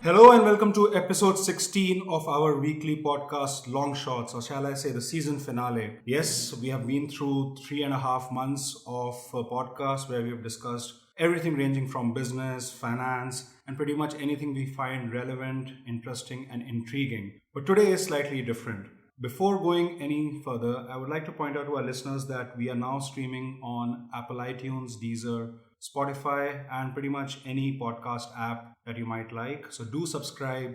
Hello and welcome to episode 16 of our weekly podcast, Long Shots, or shall I say the season finale. Yes, we have been through 3.5 months of a podcast where we have discussed everything ranging from business, finance, and pretty much anything we find relevant, interesting, and intriguing. But today is slightly different. Before going any further, I would like to point out to our listeners that we are now streaming on Apple iTunes, Deezer, Spotify, and pretty much any podcast app that you might like. So do subscribe,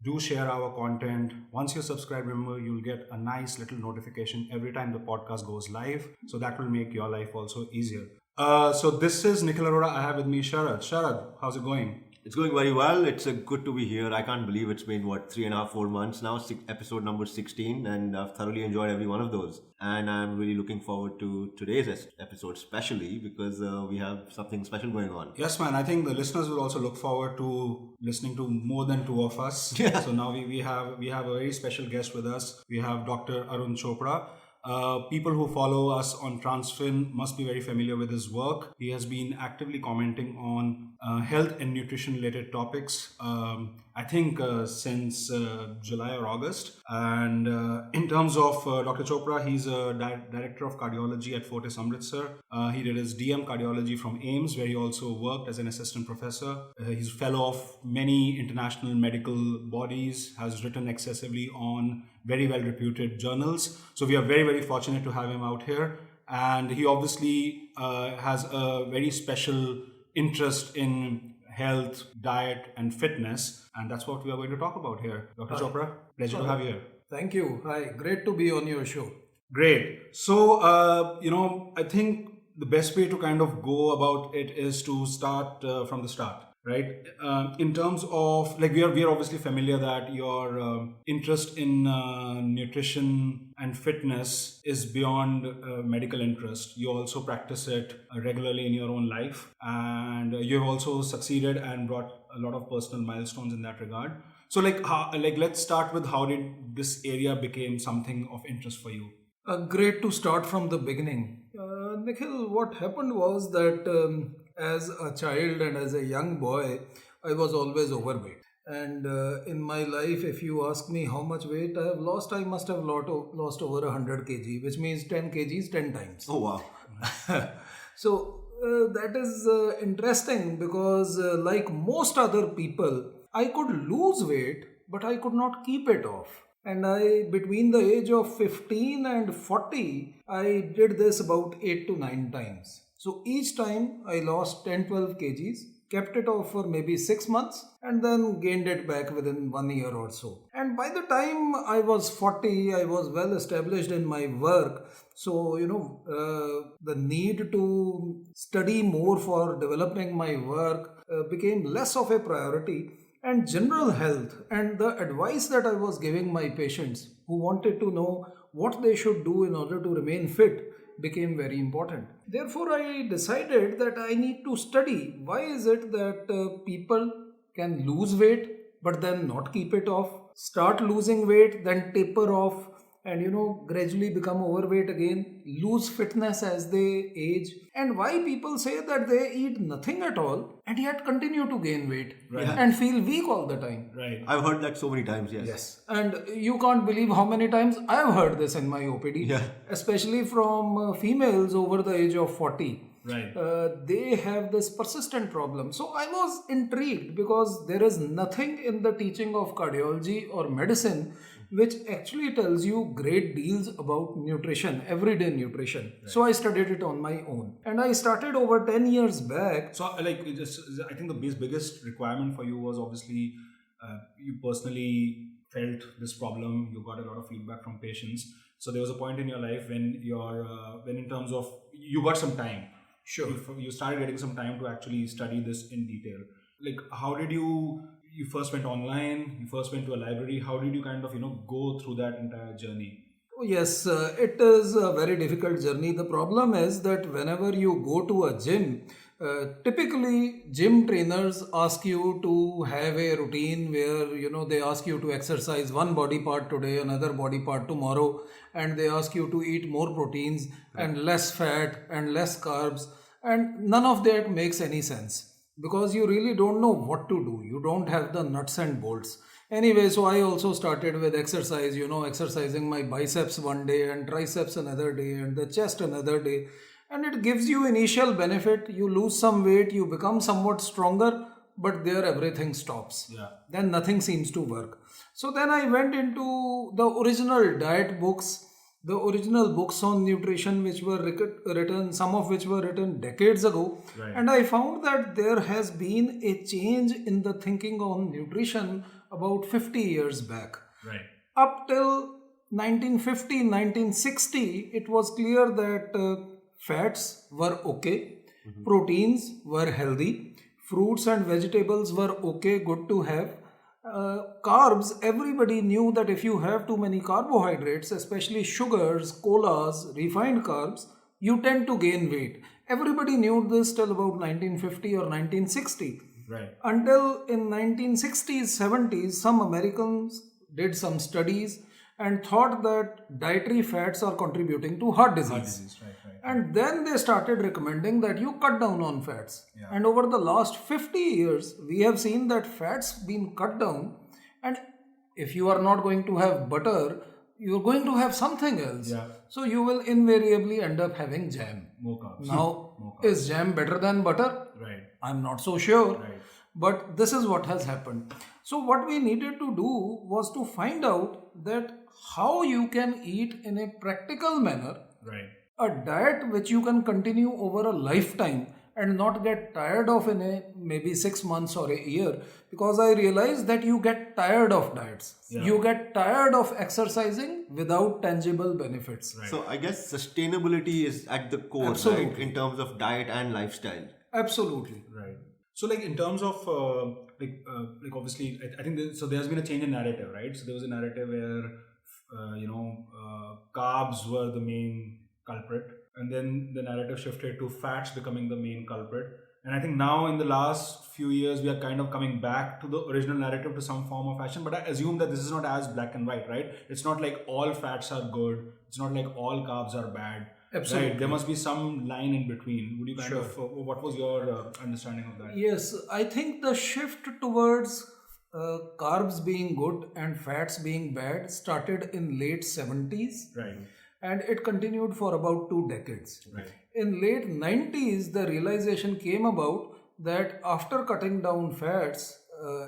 do share our content. Once you subscribe, remember you'll get a nice little notification every time the podcast goes live. So that will make your life also easier. So this is Nikhil Arora. I have with me Sharad. Sharad, how's it going? It's going very well. It's good to be here. I can't believe it's been 3.5-4 months now, episode number 16, and I've thoroughly enjoyed every one of those. And I'm really looking forward to today's episode, especially because we have something special going on. Yes, man. I think the listeners will also look forward to listening to more than two of us. Yeah. So now we have a very special guest with us. We have Dr. Arun Chopra. People who follow us on Transfin must be very familiar with his work. He has been actively commenting on health and nutrition related topics, I think since July or August. And in terms of Dr. Chopra, he's a director of cardiology at Fortis, Amritsar. He did his DM Cardiology from AIIMS, where he also worked as an assistant professor. He's a fellow of many international medical bodies, has written excessively on very well reputed journals. So we are very, very fortunate to have him out here. And he obviously has a very special interest in health, diet, and fitness. And that's what we are going to talk about here. Dr. Chopra, pleasure to have you here. Thank you. Hi, great to be on your show. Great. So, I think the best way to kind of go about it is to start from the start. Right. In terms of we are obviously familiar that your interest in nutrition and fitness is beyond medical interest. You also practice it regularly in your own life, and you have also succeeded and brought a lot of personal milestones in that regard. So, let's start with how did this area become something of interest for you? Great to start from the beginning. Nikhil, what happened was that as a child and as a young boy, I was always overweight. And in my life, if you ask me how much weight I have lost, I must have lost over 100 kg, which means 10 kgs 10 times. Oh, wow. So that is interesting because like most other people, I could lose weight, but I could not keep it off. And between the age of 15 and 40, I did this about 8 to 9 times. So each time I lost 10-12 kgs, kept it off for maybe 6 months, and then gained it back within 1 year or so. And by the time I was 40, I was well established in my work. So, the need to study more for developing my work became less of a priority. And general health and the advice that I was giving my patients who wanted to know what they should do in order to remain fit became very important. Therefore, I decided that I need to study why is it that people can lose weight but then not keep it off, start losing weight, then taper off, and gradually become overweight again, lose fitness as they age, and why people say that they eat nothing at all and yet continue to gain weight and feel weak all the time. Right. I've heard that so many times, yes. Yes. And you can't believe how many times I've heard this in my OPD, especially from females over the age of 40. Right. They have this persistent problem. So I was intrigued because there is nothing in the teaching of cardiology or medicine which actually tells you great deals about nutrition, everyday nutrition. Right. So I studied it on my own. And I started over 10 years back. So I think the biggest requirement for you was obviously you personally felt this problem. You got a lot of feedback from patients. So there was a point in your life when in terms of you got some time. Sure. You started getting some time to actually study this in detail. How did you first went online, you first went to a library, how did you kind of, go through that entire journey? Oh, yes, it is a very difficult journey. The problem is that whenever you go to a gym, typically gym trainers ask you to have a routine where, they ask you to exercise one body part today, another body part tomorrow, and they ask you to eat more proteins and less fat and less carbs, and none of that makes any sense. because you really don't know what to do. You don't have the nuts and bolts. Anyway, so I also started with exercise, exercising my biceps one day and triceps another day and the chest another day. And it gives you initial benefit. You lose some weight, you become somewhat stronger, but there everything stops. Yeah. Then nothing seems to work. So then I went into the original diet books, the original books on nutrition, which were written, some of which were written decades ago. Right. And I found that there has been a change in the thinking on nutrition about 50 years back. Right. Up till 1950, 1960, it was clear that fats were okay, proteins were healthy, fruits and vegetables were okay, good to have. Carbs, everybody knew that if you have too many carbohydrates, especially sugars, colas, refined carbs, you tend to gain weight. Everybody knew this till about 1950 or 1960. Right. Until in 1960s, 70s, some Americans did some studies and thought that dietary fats are contributing to heart disease. Heart disease, right. And then they started recommending that you cut down on fats. Yeah. And over the last 50 years, we have seen that fats been cut down. And if you are not going to have butter, you're going to have something else. Yeah. So you will invariably end up having jam. More carbs. Now, More carbs. is jam better than butter? Right. I'm not so sure. Right. But this is what has happened. So what we needed to do was to find out that how you can eat in a practical manner Right. a diet which you can continue over a lifetime and not get tired of in a maybe 6 months or a year, because I realized that you get tired of diets. Yeah. You get tired of exercising without tangible benefits. Right. So I guess sustainability is at the core, Absolutely. right? In terms of diet and lifestyle. Absolutely. Right. So, like in terms of obviously, I think so. There has been a change in narrative, right? So there was a narrative where carbs were the main culprit, and then the narrative shifted to fats becoming the main culprit. And I think now in the last few years we are kind of coming back to the original narrative to some form of fashion. But I assume that this is not as black and white, right? It's not like all fats are good. It's not like all carbs are bad. Absolutely. Right? There must be some line in between. Would you kind Sure. what was your understanding of that? Yes, I think the shift towards carbs being good and fats being bad started in late 70s. Right. And it continued for about 2 decades. Right. In late 90s, the realization came about that after cutting down fats,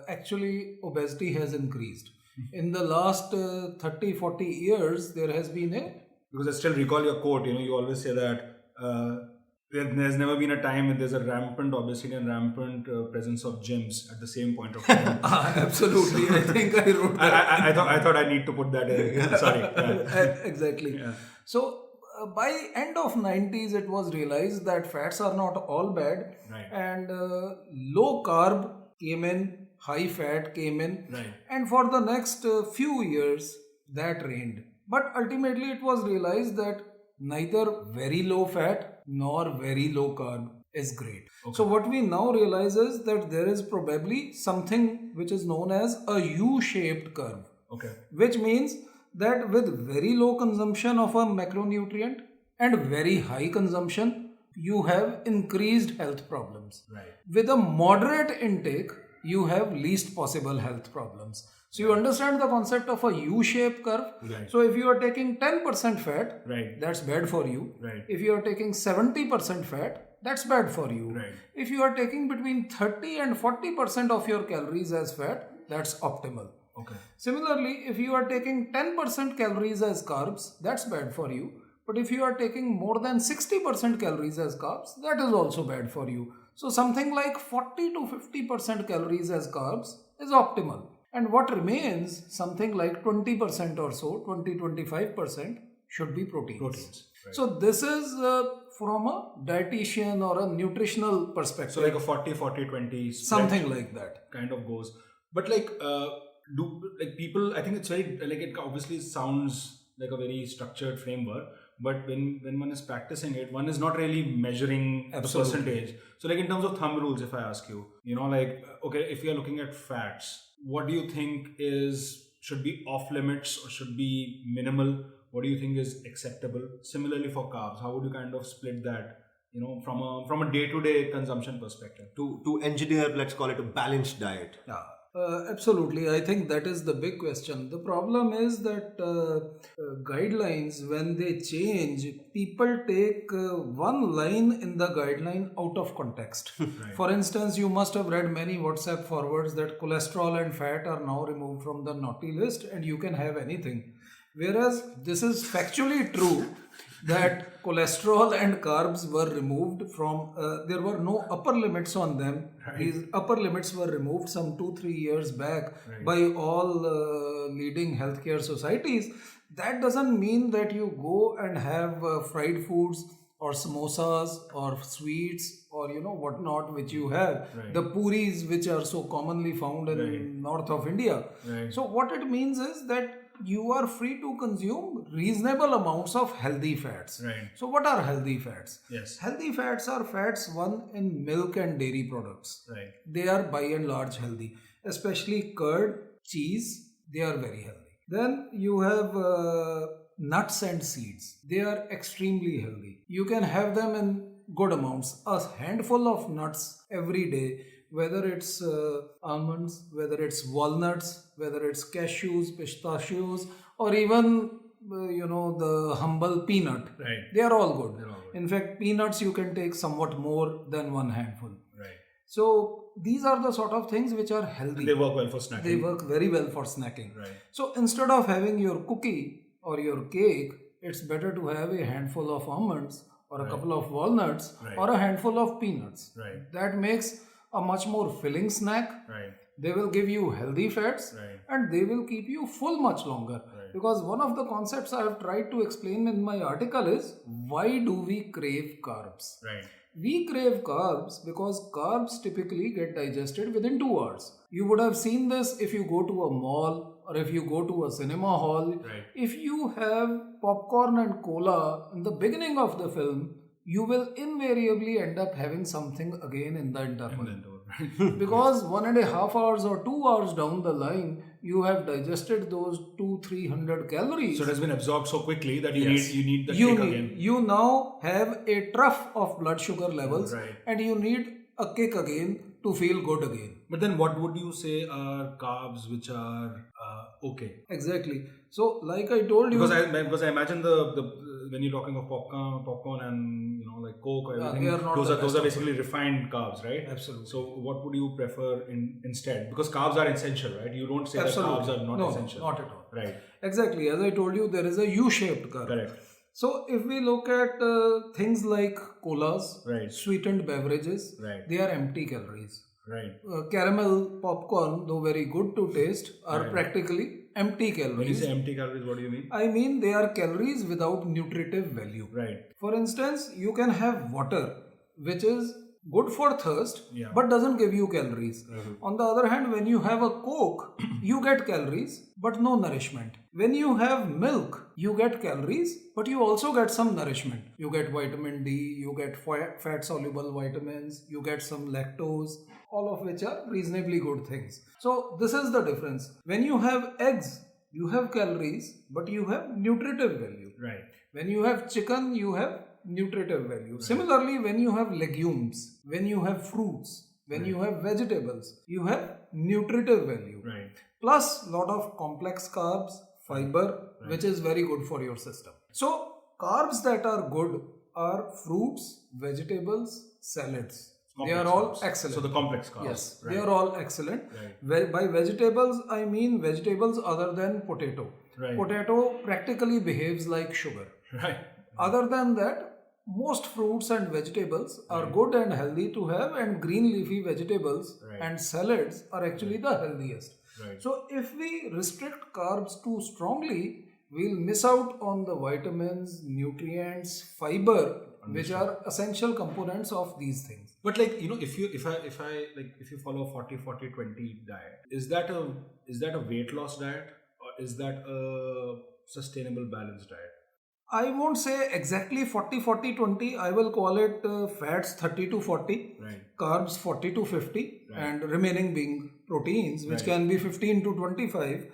actually obesity has increased. In the last 30, 40 years, there has been a... Because I still recall your quote, you always say that there's never been a time when there's a rampant obesity and rampant presence of gyms at the same point of time. Absolutely, I think I wrote that. I thought I need to put that in. Sorry. Yeah. Exactly. Yeah. So by end of 90s, it was realized that fats are not all bad. Right. And low carb came in, high fat came in. Right. And for the next few years, that reigned. But ultimately, it was realized that neither very low fat nor very low carb is great. Okay. So what we now realize is that there is probably something which is known as a U-shaped curve. Okay. Which means that with very low consumption of a macronutrient and very high consumption, you have increased health problems. Right. With a moderate intake, you have least possible health problems. So you understand the concept of a U-shaped curve. Right. So if you are taking 10% fat, Right. that's bad for you. Right. If you are taking 70% fat, that's bad for you. Right. If you are taking between 30 and 40% of your calories as fat, that's optimal. Okay. Similarly, if you are taking 10% calories as carbs, that's bad for you. But if you are taking more than 60% calories as carbs, that is also bad for you. So something like 40 to 50% calories as carbs is optimal. And what remains, something like 20% or so, 20-25% should be proteins. Right. So this is from a dietitian or a nutritional perspective. So like a 40-40-20 split Something like that. kind of goes. But like people, I think it's very like, it obviously sounds like a very structured framework, but when one is practicing it, one is not really measuring Absolutely. the percentage. So like in terms of thumb rules, if I ask you, okay, if you are looking at fats, what do you think should be off limits or should be minimal? What do you think is acceptable? Similarly for carbs, how would you kind of split that from a day-to-day consumption perspective. To engineer, let's call it a balanced diet. Yeah, absolutely. I think that is the big question. The problem is that guidelines, when they change, people take one line in the guideline out of context. Right. For instance, you must have read many WhatsApp forwards that cholesterol and fat are now removed from the naughty list and you can have anything. Whereas this is factually true that cholesterol and carbs were removed from, there were no upper limits on them. Right. These upper limits were removed some 2-3 years back Right. by all leading healthcare societies. That doesn't mean that you go and have fried foods or samosas or sweets or whatnot which you have. Right. The puris which are so commonly found in Right. north of India. Right. So what it means is that you are free to consume reasonable amounts of healthy fats. Right. So what are healthy fats? Yes. Healthy fats are fats in milk and dairy products. Right. They are by and large healthy, especially curd, cheese, they are very healthy. Then you have nuts and seeds. They are extremely healthy. You can have them in good amounts. A handful of nuts every day, whether it's almonds, whether it's walnuts, whether it's cashews, pistachios, or even the humble peanut. Right. They are all good. They're all good. In fact, peanuts you can take somewhat more than one handful. Right. So these are the sort of things which are healthy. They work well for snacking. They work very well for snacking. Right. So instead of having your cookie or your cake, it's better to have a handful of almonds or a Right. couple of walnuts Right. or a handful of peanuts. Right. That makes a much more filling snack. Right. They will give you healthy fats Right. and they will keep you full much longer. Right. Because one of the concepts I have tried to explain in my article is, why do we crave carbs? Right. We crave carbs because carbs typically get digested within 2 hours. You would have seen this if you go to a mall or if you go to a cinema hall. Right. If you have popcorn and cola in the beginning of the film, you will invariably end up having something again in the interval. Because 1.5 hours or 2 hours down the line, you have digested those 200-300 calories. So it has been absorbed so quickly that you Yes. need the kick again. You now have a trough of blood sugar levels, Right. and you need a kick again to feel good again. But then what would you say are carbs which are okay? Exactly. So like I told you, Because I imagine the when you're talking of popcorn and like Coke or everything, they are not those the are best of basically refined carbs, right? Absolutely. So what would you prefer instead? Because carbs are essential, right? You don't say Absolutely. that carbs are not No, essential. not at all. Right. Exactly. As I told you, there is a U-shaped curve. Correct. So if we look at things like colas, Right. sweetened beverages, Right. they are empty calories. Right. Caramel popcorn, though very good to taste, are Right. practically empty When you calories. say empty calories, what do you mean? I mean, they are calories without nutritive value. Right. For instance, you can have water, which is good for thirst, Yeah. but doesn't give you calories. On the other hand, when you have a Coke, you get calories, but no nourishment. When you have milk, you get calories, but you also get some nourishment. You get vitamin D, you get fat-soluble vitamins, you get some lactose, all of which are reasonably good things. So this is the difference. When you have eggs, you have calories, but you have nutritive value. Right. When you have chicken, you have nutritive value. Similarly, when you have legumes, when you have fruits, when you have vegetables, you have nutritive value. Right. Plus lot of complex carbs, fiber, which is very good for your system. So carbs that are good are fruits, vegetables, salads. They are Complex all carbs. excellent. So the complex carbs. Yes, Right. they are all excellent. Right. By vegetables, I mean vegetables other than potato. Right. Potato practically behaves like sugar. Right. Other than that, most fruits and vegetables are good and healthy to have, and green leafy vegetables Right. and salads are actually the healthiest. Right. So if we restrict carbs too strongly, we'll miss out on the vitamins, nutrients, fiber, which are essential components of these things. But like if you follow a 40-40-20 diet, is that a weight loss diet or is that a sustainable balanced diet? I won't say exactly 40-40-20. I will call it fats 30-40, Right. carbs 40-50, Right. and remaining being proteins, which Right. can be 15-25.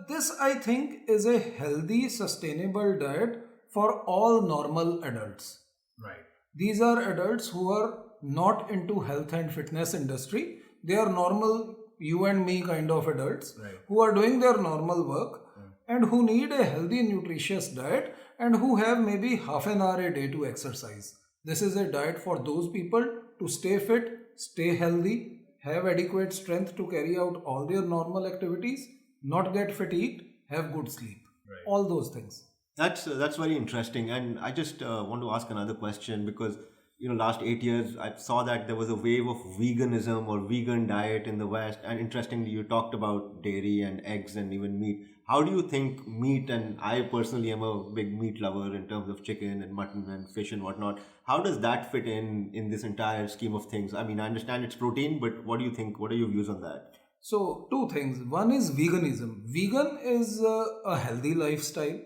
This, I think, is a healthy, sustainable diet for all normal adults. Right. These are adults who are not into health and fitness industry. They are normal, you and me kind of adults who are doing their normal work and who need a healthy, nutritious diet and who have maybe half an hour a day to exercise. This is a diet for those people to stay fit, stay healthy, have adequate strength to carry out all their normal activities, not get fatigued, have good sleep. All those things. That's very interesting, and I just want to ask another question because last 8 years I saw that there was a wave of veganism or vegan diet in the West, and interestingly you talked about dairy and eggs and even meat. How do you think meat, and I personally am a big meat lover in terms of chicken and mutton and fish and whatnot, how does that fit in this entire scheme of things? I mean, I understand it's protein, but what do you think? What are your views on that? So, two things. One is veganism. Vegan is a healthy lifestyle.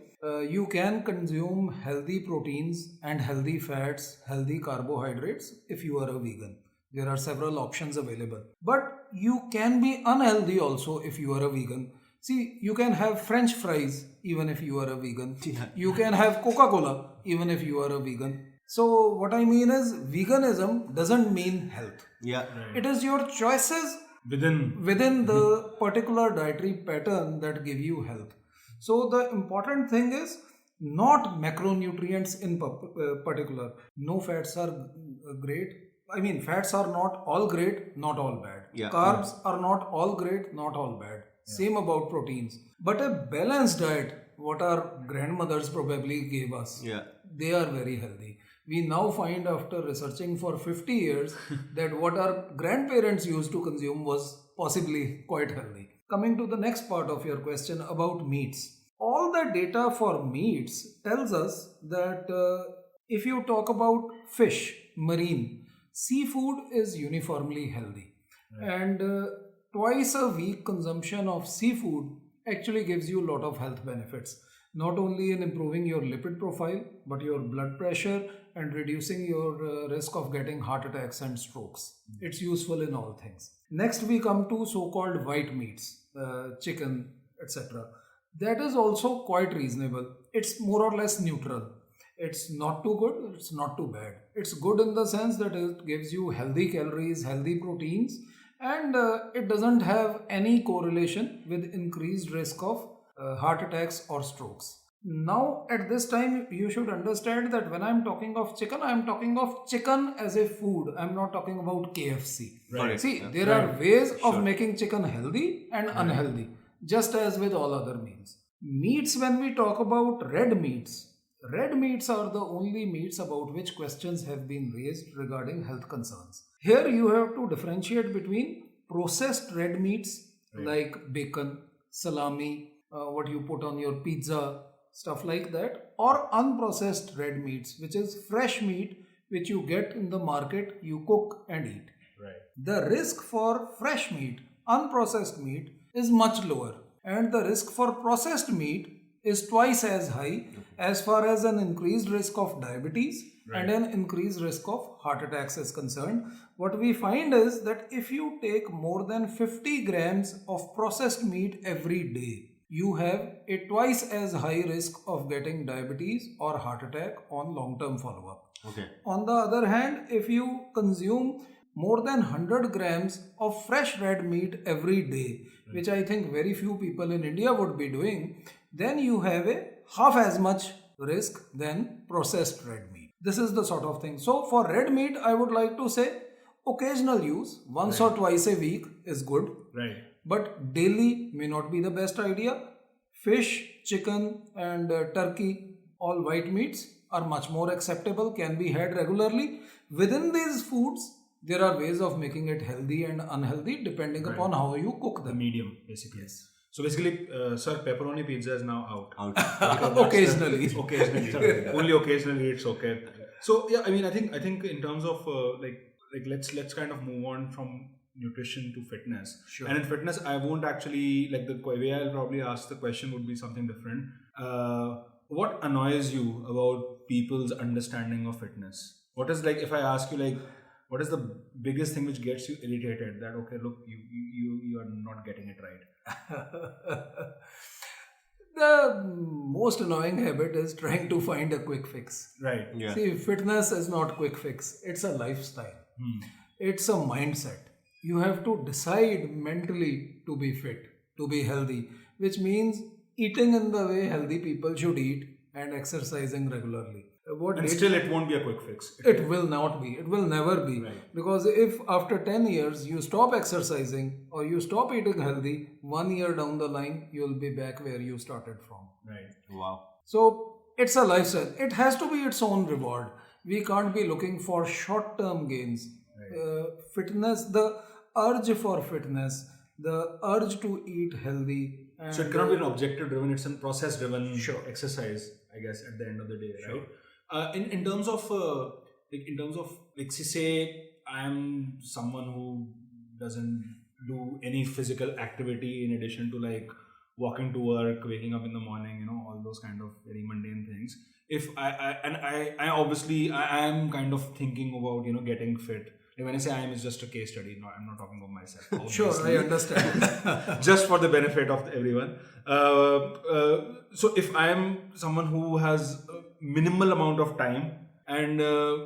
You can consume healthy proteins and healthy fats, healthy carbohydrates if you are a vegan. There are several options available. But you can be unhealthy also if you are a vegan. See, you can have French fries even if you are a vegan. You can have Coca-Cola even if you are a vegan. So, what I mean is, veganism doesn't mean health. Yeah. It is your choices within the particular dietary pattern that give you health. So the important thing is not macronutrients in particular. No fats are great. I mean, fats are not all great, not all bad. Carbs are not all great, not all bad. Same about proteins. But a balanced diet, what our grandmothers probably gave us, they are very healthy. We now find after researching for 50 years that what our grandparents used to consume was possibly quite healthy. Coming to the next part of your question about meats. All the data for meats tells us that if you talk about fish, marine, seafood is uniformly healthy. And twice a week consumption of seafood actually gives you a lot of health benefits. Not only in improving your lipid profile, but your blood pressure and reducing your risk of getting heart attacks and strokes. It's useful in all things. Next we come to so-called white meats, chicken, etc. That is also quite reasonable. It's more or less neutral. It's not too good, it's not too bad. It's good in the sense that it gives you healthy calories, healthy proteins, and it doesn't have any correlation with increased risk of heart attacks or strokes. Now at this time you should understand that when I'm talking of chicken, I'm talking of chicken as a food. I'm not talking about KFC. See, there are ways of making chicken healthy and unhealthy, just as with all other meals. Meats, when we talk about red meats are the only meats about which questions have been raised regarding health concerns. Here you have to differentiate between processed red meats like bacon, salami, what you put on your pizza, stuff like that, or unprocessed red meats, which is fresh meat which you get in the market, you cook and eat. The risk for fresh meat, unprocessed meat, is much lower, and the risk for processed meat is twice as high as far as an increased risk of diabetes and an increased risk of heart attacks is concerned. What we find is that if you take more than 50 grams of processed meat every day, you have a twice as high risk of getting diabetes or heart attack on long-term follow-up. On the other hand, if you consume more than 100 grams of fresh red meat every day, which I think very few people in India would be doing, then you have a half as much risk than processed red meat. This is the sort of thing. So for red meat, I would like to say occasional use, once or twice a week is good. But daily may not be the best idea. Fish, chicken and turkey, all white meats are much more acceptable, can be had regularly. Within these foods, there are ways of making it healthy and unhealthy depending upon how you cook them. Medium, basically. So basically, sir, pepperoni pizza is now out. Occasionally. Only occasionally it's okay. So yeah, I mean, I think in terms of let's kind of move on from nutrition to fitness. And in fitness, I won't actually, like, the way I'll probably ask the question would be something different. What annoys you about people's understanding of fitness? What is, like, if I ask you, like, what is the biggest thing which gets you irritated that, okay, look, you are not getting it right? The most annoying habit is trying to find a quick fix. Right. Yeah. See, fitness is not quick fix. It's a lifestyle. It's a mindset. You have to decide mentally to be fit, to be healthy, which means eating in the way healthy people should eat and exercising regularly. What And lately- still, it won't be a quick fix. it will not be. It will never be. Right. Because if after 10 years you stop exercising or you stop eating healthy, 1 year down the line, you'll be back where you started from. Right. Wow. So it's a lifestyle. It has to be its own reward. We can't be looking for short term gains. Fitness, the urge for fitness, the urge to eat healthy. And So it cannot be an objective driven, it's a process driven Sure. exercise, I guess, at the end of the day, right? In terms of like say I am someone who doesn't do any physical activity in addition to like walking to work, waking up in the morning, all those kind of very mundane things. If I obviously I am kind of thinking about getting fit. Like when I say I am, it's just a case study. No, I'm not talking about myself. Sure, obviously. I understand. Just for the benefit of everyone. So if I am someone who has a minimal amount of time and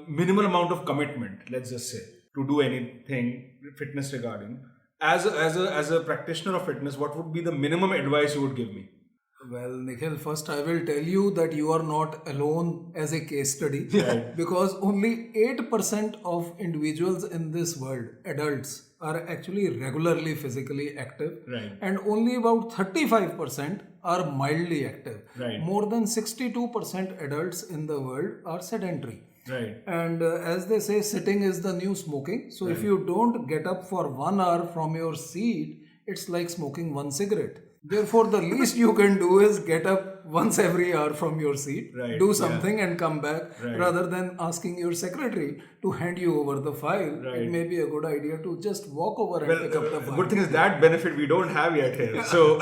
minimal amount of commitment, let's just say, to do anything fitness regarding, as a practitioner of fitness, what would be the minimum advice you would give me? Well, Nikhil, first I will tell you that you are not alone as a case study because only 8% of individuals in this world, adults, are actually regularly physically active, Right. and only about 35% are mildly active. Right. More than 62% adults in the world are sedentary. Right. And as they say, sitting is the new smoking. So if you don't get up for 1 hour from your seat, it's like smoking one cigarette. Therefore, the least you can do is get up once every hour from your seat, Right, do something and come back, Right. rather than asking your secretary to hand you over the file. Right. It may be a good idea to just walk over and pick up the file. Good thing is that benefit we don't have yet here. So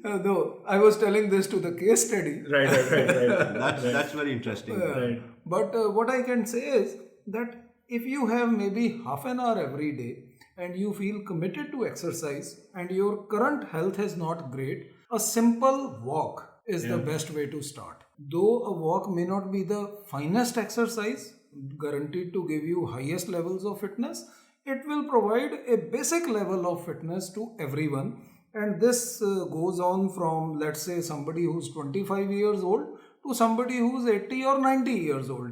Though I was telling this to the case study. right. That's very interesting. Right. But what I can say is that if you have maybe half an hour every day and you feel committed to exercise and your current health is not great, a simple walk is the best way to start. Though a walk may not be the finest exercise, guaranteed to give you highest levels of fitness, it will provide a basic level of fitness to everyone. And this goes on from, let's say, somebody who's 25 years old to somebody who's 80 or 90 years old.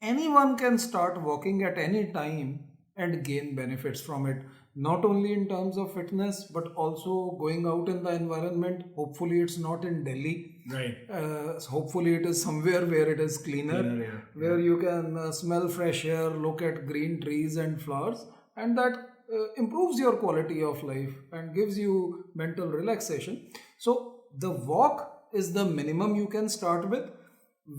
Anyone can start walking at any time and gain benefits from it, not only in terms of fitness but also going out in the environment. Hopefully it's not in Delhi. Right. Hopefully it is somewhere where it is cleaner, Cleaner air. where you can smell fresh air, look at green trees and flowers, and that improves your quality of life and gives you mental relaxation. So the walk is the minimum you can start with.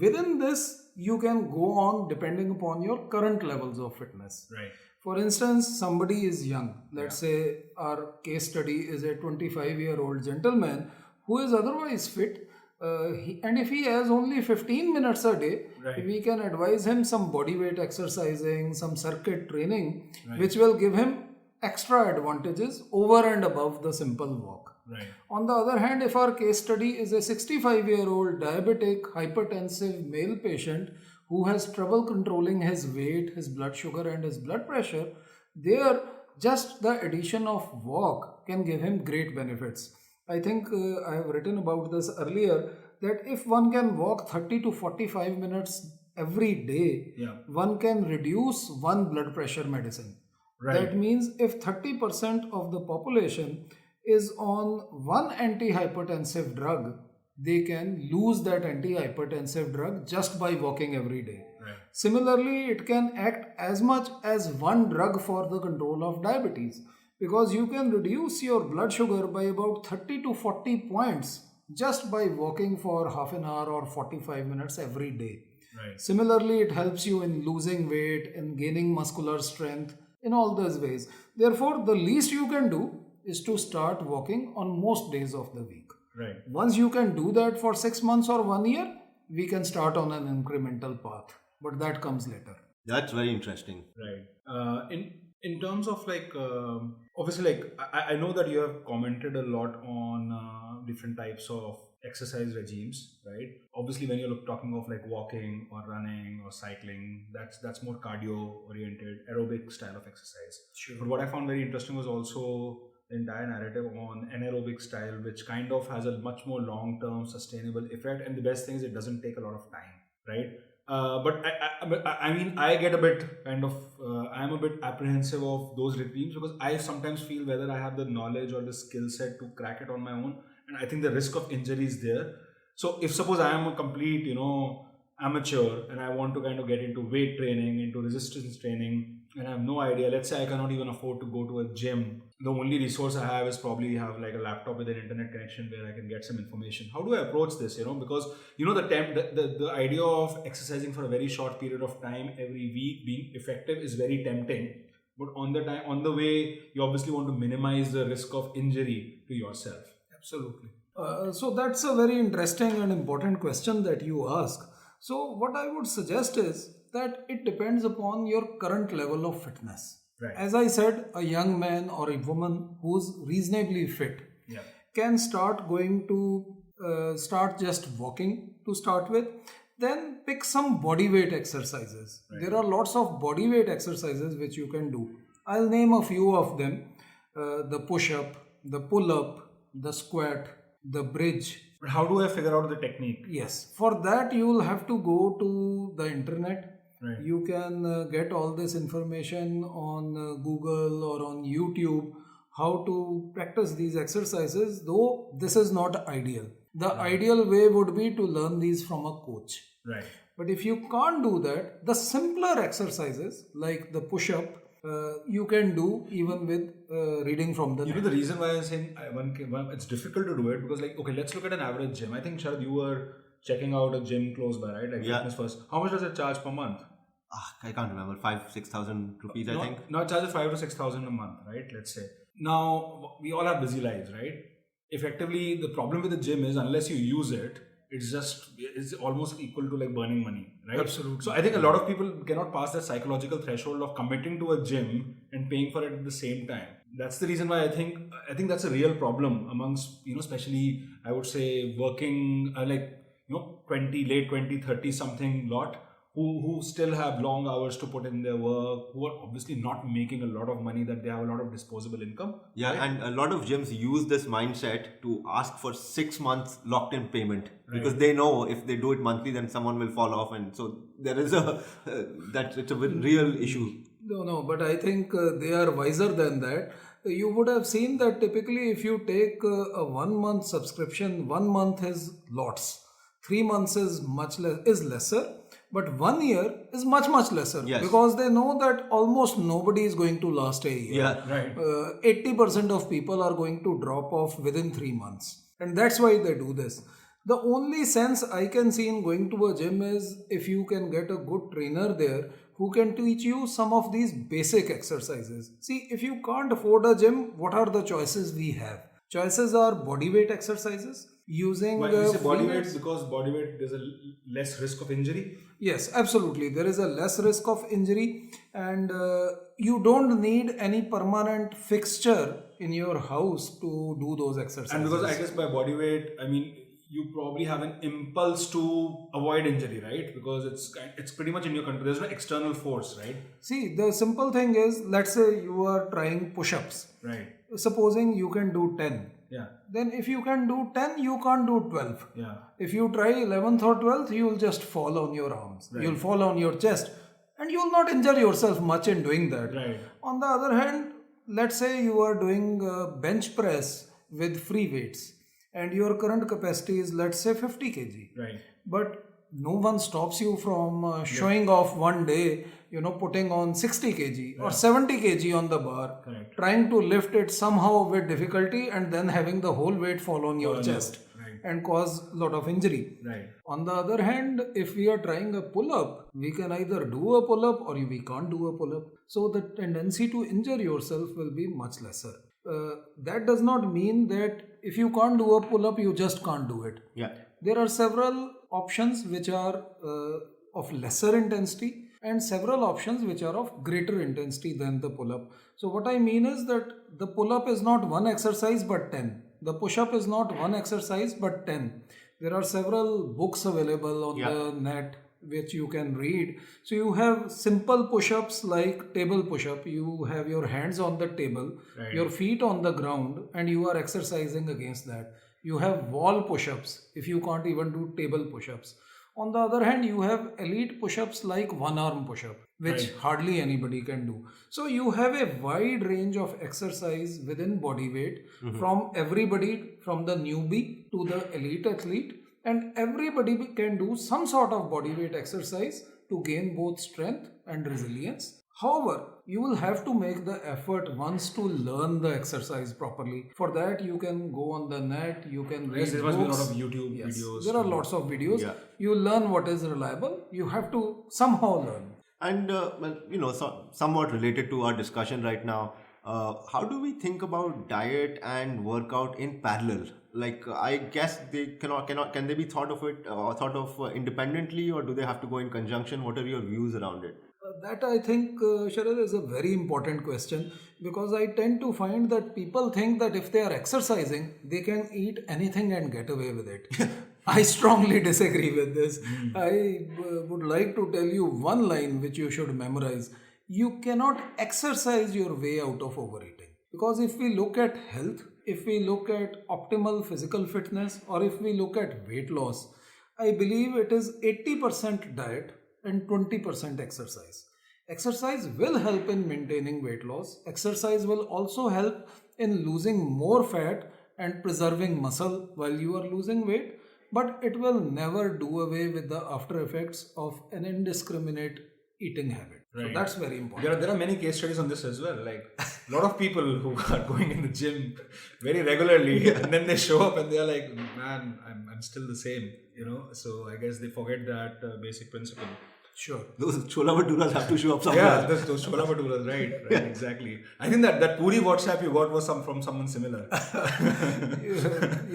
Within this, you can go on depending upon your current levels of fitness. Right. For instance, somebody is young. Let's say our case study is a 25-year-old gentleman who is otherwise fit. And if he has only 15 minutes a day, Right. we can advise him some body weight exercising, some circuit training, which will give him extra advantages over and above the simple walk. Right. On the other hand, if our case study is a 65-year-old diabetic, hypertensive male patient who has trouble controlling his weight, his blood sugar and his blood pressure, there just the addition of walk can give him great benefits. I think I have written about this earlier that if one can walk 30 to 45 minutes every day, one can reduce one blood pressure medicine. Right. That means if 30% of the population is on one antihypertensive drug, they can lose that antihypertensive drug just by walking every day. Right. Similarly, it can act as much as one drug for the control of diabetes, because you can reduce your blood sugar by about 30 to 40 points just by walking for half an hour or 45 minutes every day. Right. Similarly, it helps you in losing weight, in gaining muscular strength, in all those ways. Therefore, the least you can do is to start walking on most days of the week. Right. Once you can do that for 6 months or 1 year, we can start on an incremental path. But that comes later. That's very interesting. Right. In terms of like obviously like I know that you have commented a lot on different types of exercise regimes, right? Obviously, when you're talking of like walking or running or cycling, that's more cardio oriented, aerobic style of exercise. Sure. But what I found very interesting was also the entire narrative on anaerobic style, which kind of has a much more long-term sustainable effect. And the best thing is it doesn't take a lot of time, right? But I mean, I get a bit kind of, I'm a bit apprehensive of those regimes because I sometimes feel whether I have the knowledge or the skill set to crack it on my own. And I think the risk of injury is there. So if suppose I am a complete, amateur and I want to kind of get into weight training, into resistance training, and I have no idea, let's say I cannot even afford to go to a gym. The only resource I have is probably have like a laptop with an internet connection where I can get some information. How do I approach this? Because the idea of exercising for a very short period of time every week being effective is very tempting. But on the way, you obviously want to minimize the risk of injury to yourself. Absolutely. So that's a very interesting and important question that you ask. So what I would suggest is that it depends upon your current level of fitness. Right. As I said, a young man or a woman who's reasonably fit can start start just walking to start with, then pick some body weight exercises. Right. There are lots of body weight exercises which you can do. I'll name a few of them. The push-up, the pull-up, the squat, the bridge. But how do I figure out the technique? Yes, for that you will have to go to the internet. Right. You can get all this information on Google or on YouTube, how to practice these exercises, though this is not ideal. The ideal way would be to learn these from a coach. Right. But if you can't do that, the simpler exercises like the push-up, you can do even with reading from the net. The reason why I'm saying it's difficult to do it because let's look at an average gym. I think, Sharad, you were checking out a gym close by, right? Like Fitness First. How much does it charge per month? I can't remember, 5,000-6,000 rupees, I think. No, it charges 5,000 to 6,000 a month, right? Let's say. Now, we all have busy lives, right? Effectively, the problem with the gym is unless you use it, it's almost equal to like burning money, right? Absolutely. So I think a lot of people cannot pass that psychological threshold of committing to a gym and paying for it at the same time. That's the reason why I think that's a real problem amongst, especially I would say working late 20, 30 something lot who still have long hours to put in their work, who are obviously not making a lot of money, that they have a lot of disposable income. Yeah, right? And a lot of gyms use this mindset to ask for 6 months locked in payment because they know if they do it monthly, then someone will fall off. And so there is it's a real issue. No, but I think they are wiser than that. You would have seen that typically if you take a 1 month subscription, 1 month is lots. 3 months is lesser. But 1 year is much lesser because they know that almost nobody is going to last a year. Yeah, right. 80% of people are going to drop off within 3 months. And that's why they do this. The only sense I can see in going to a gym is if you can get a good trainer there who can teach you some of these basic exercises. See, if you can't afford a gym, what are the choices we have? Choices are body weight exercises. Using you say body weight because body weight there's a less risk of injury? Yes, absolutely. There is a less risk of injury and you don't need any permanent fixture in your house to do those exercises. And because I guess by body weight, I mean, you probably have an impulse to avoid injury, right? Because it's pretty much in your control. There's no external force, right? See, the simple thing is, let's say you are trying push-ups. Right. Supposing you can do 10. Yeah. Then if you can do 10, you can't do 12. Yeah. If you try 11th or 12th, you will just fall on your arms. Right. You'll fall on your chest. And you will not injure yourself much in doing that. Right. On the other hand, let's say you are doing bench press with free weights. And your current capacity is, let's say, 50 kg. Right. But no one stops you from showing off one day, putting on 60 kg or 70 kg on the bar, correct, trying to lift it somehow with difficulty and then having the whole weight fall on your chest and cause a lot of injury. Right. On the other hand, if we are trying a pull-up, we can either do a pull-up or we can't do a pull-up. So the tendency to injure yourself will be much lesser. That does not mean that if you can't do a pull-up, you just can't do it. Yeah. There are several options which are of lesser intensity and several options which are of greater intensity than the pull-up. So what I mean is that the pull-up is not one exercise but 10. The push-up is not one exercise but 10. There are several books available on the net which you can read. So you have simple push-ups like table push-up. You have your hands on the table, your feet on the ground, and you are exercising against that. You have wall push-ups if you can't even do table push-ups. On the other hand, you have elite push-ups like one-arm push-up, which hardly anybody can do. So you have a wide range of exercise within body weight from everybody, from the newbie to the elite athlete, and everybody can do some sort of body weight exercise to gain both strength and resilience. However, you will have to make the effort once to learn the exercise properly. For that, you can go on the net, you can read there books. must be a lot of YouTube videos. There are lots of videos. You learn what is reliable. You have to somehow learn. And, somewhat related to our discussion right now, how do we think about diet and workout in parallel? Like, I guess they can they be thought of independently, or do they have to go in conjunction? What are your views around it? That I think, Sharad, is a very important question, because I tend to find that people think that if they are exercising, they can eat anything and get away with it. I strongly disagree with this. I would like to tell you one line which you should memorize. You cannot exercise your way out of overeating. Because if we look at health, if we look at optimal physical fitness, or if we look at weight loss, I believe it is 80% diet and 20% exercise. Exercise will help in maintaining weight loss. Exercise will also help in losing more fat and preserving muscle while you are losing weight, but it will never do away with the after effects of an indiscriminate eating habit. So that's very important. There are many case studies on this as well. Like a lot of people who are going in the gym very regularly, and then they show up and they're like, man, I'm still the same, So I guess they forget that basic principle. Sure. Those chola bhaturas have to show up somewhere. Yeah, those chola bhaturas, right, exactly. I think that puri WhatsApp you got was from someone similar.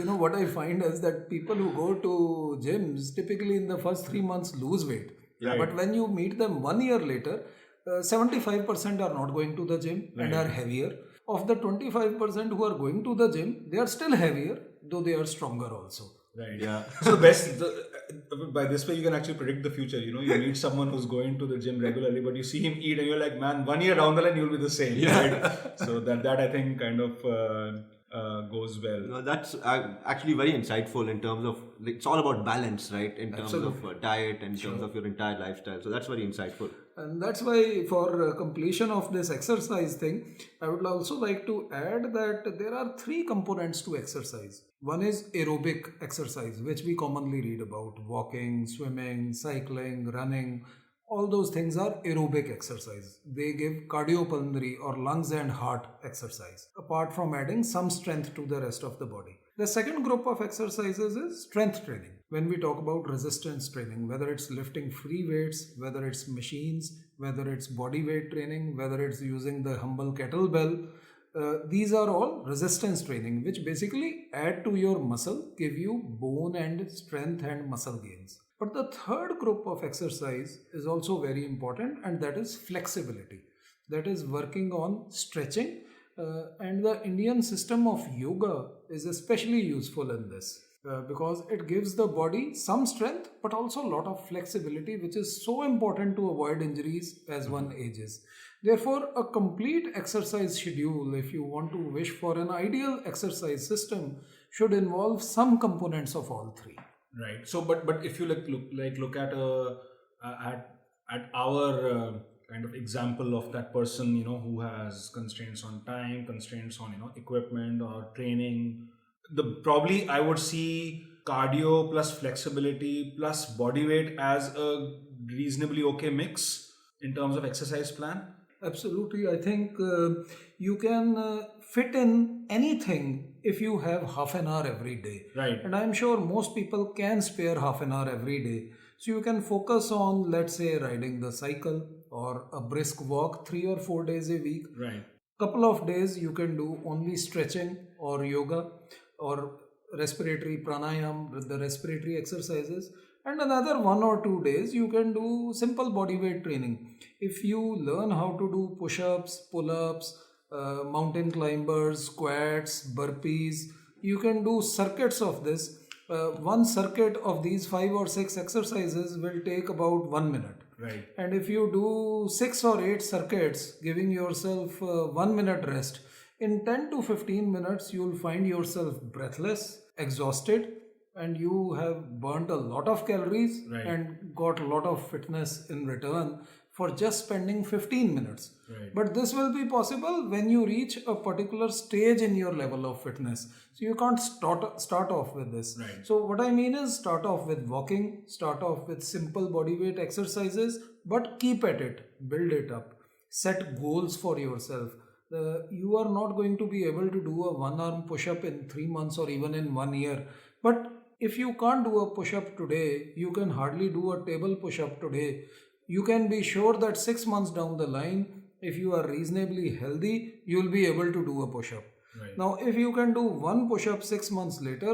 What I find is that people who go to gyms typically in the first 3 months lose weight. Right. But when you meet them 1 year later, 75% are not going to the gym and are heavier. Of the 25% who are going to the gym, they are still heavier, though they are stronger also. Right. Yeah. So by this way, you can actually predict the future. You meet someone who's going to the gym regularly, but you see him eat, and you're like, man, 1 year down the line, you'll be the same. Yeah. Right? So that I think kind of goes well. No, that's actually very insightful in terms of, it's all about balance, right? In terms of diet, in terms of your entire lifestyle. So that's very insightful. And that's why, for completion of this exercise thing, I would also like to add that there are 3 components to exercise. One is aerobic exercise, which we commonly read about: walking, swimming, cycling, running. All those things are aerobic exercise. They give cardiopulmonary or lungs and heart exercise, apart from adding some strength to the rest of the body. The second group of exercises is strength training. When we talk about resistance training, whether it's lifting free weights, whether it's machines, whether it's body weight training, whether it's using the humble kettlebell, these are all resistance training, which basically add to your muscle, give you bone and strength and muscle gains. But the third group of exercise is also very important, and that is flexibility. That is working on stretching, and the Indian system of yoga is especially useful in this because it gives the body some strength but also a lot of flexibility, which is so important to avoid injuries as one ages. Therefore, a complete exercise schedule, if you want to wish for an ideal exercise system, should involve some components of all 3. Right. So, but if you look at our kind of example of that person, who has constraints on time, constraints on equipment or training, probably I would see cardio plus flexibility plus body weight as a reasonably okay mix in terms of exercise plan. Absolutely. I think you can fit in anything if you have half an hour every day. Right. And I'm sure most people can spare half an hour every day. So you can focus on, let's say, riding the cycle or a brisk walk 3 or 4 days a week. Right. Couple of days you can do only stretching or yoga or respiratory pranayam with the respiratory exercises. And another 1 or 2 days you can do simple body weight training. If you learn how to do push-ups, pull-ups, mountain climbers, squats, burpees, you can do circuits of this. One circuit of these 5 or 6 exercises will take about 1 minute. Right. And if you do 6 or 8 circuits, giving yourself 1 minute rest, in 10 to 15 minutes, you will find yourself breathless, exhausted, and you have burnt a lot of calories and got a lot of fitness in return for just spending 15 minutes. Right. But this will be possible when you reach a particular stage in your level of fitness. So you can't start off with this. Right. So what I mean is start off with walking, start off with simple bodyweight exercises, but keep at it, build it up, set goals for yourself. You are not going to be able to do a one-arm push-up in 3 months or even in 1 year. But if you can't do a push-up today, you can hardly do a table push-up today. You can be sure that 6 months down the line, if you are reasonably healthy, you will be able to do a push-up. Right. Now, if you can do one push-up 6 months later,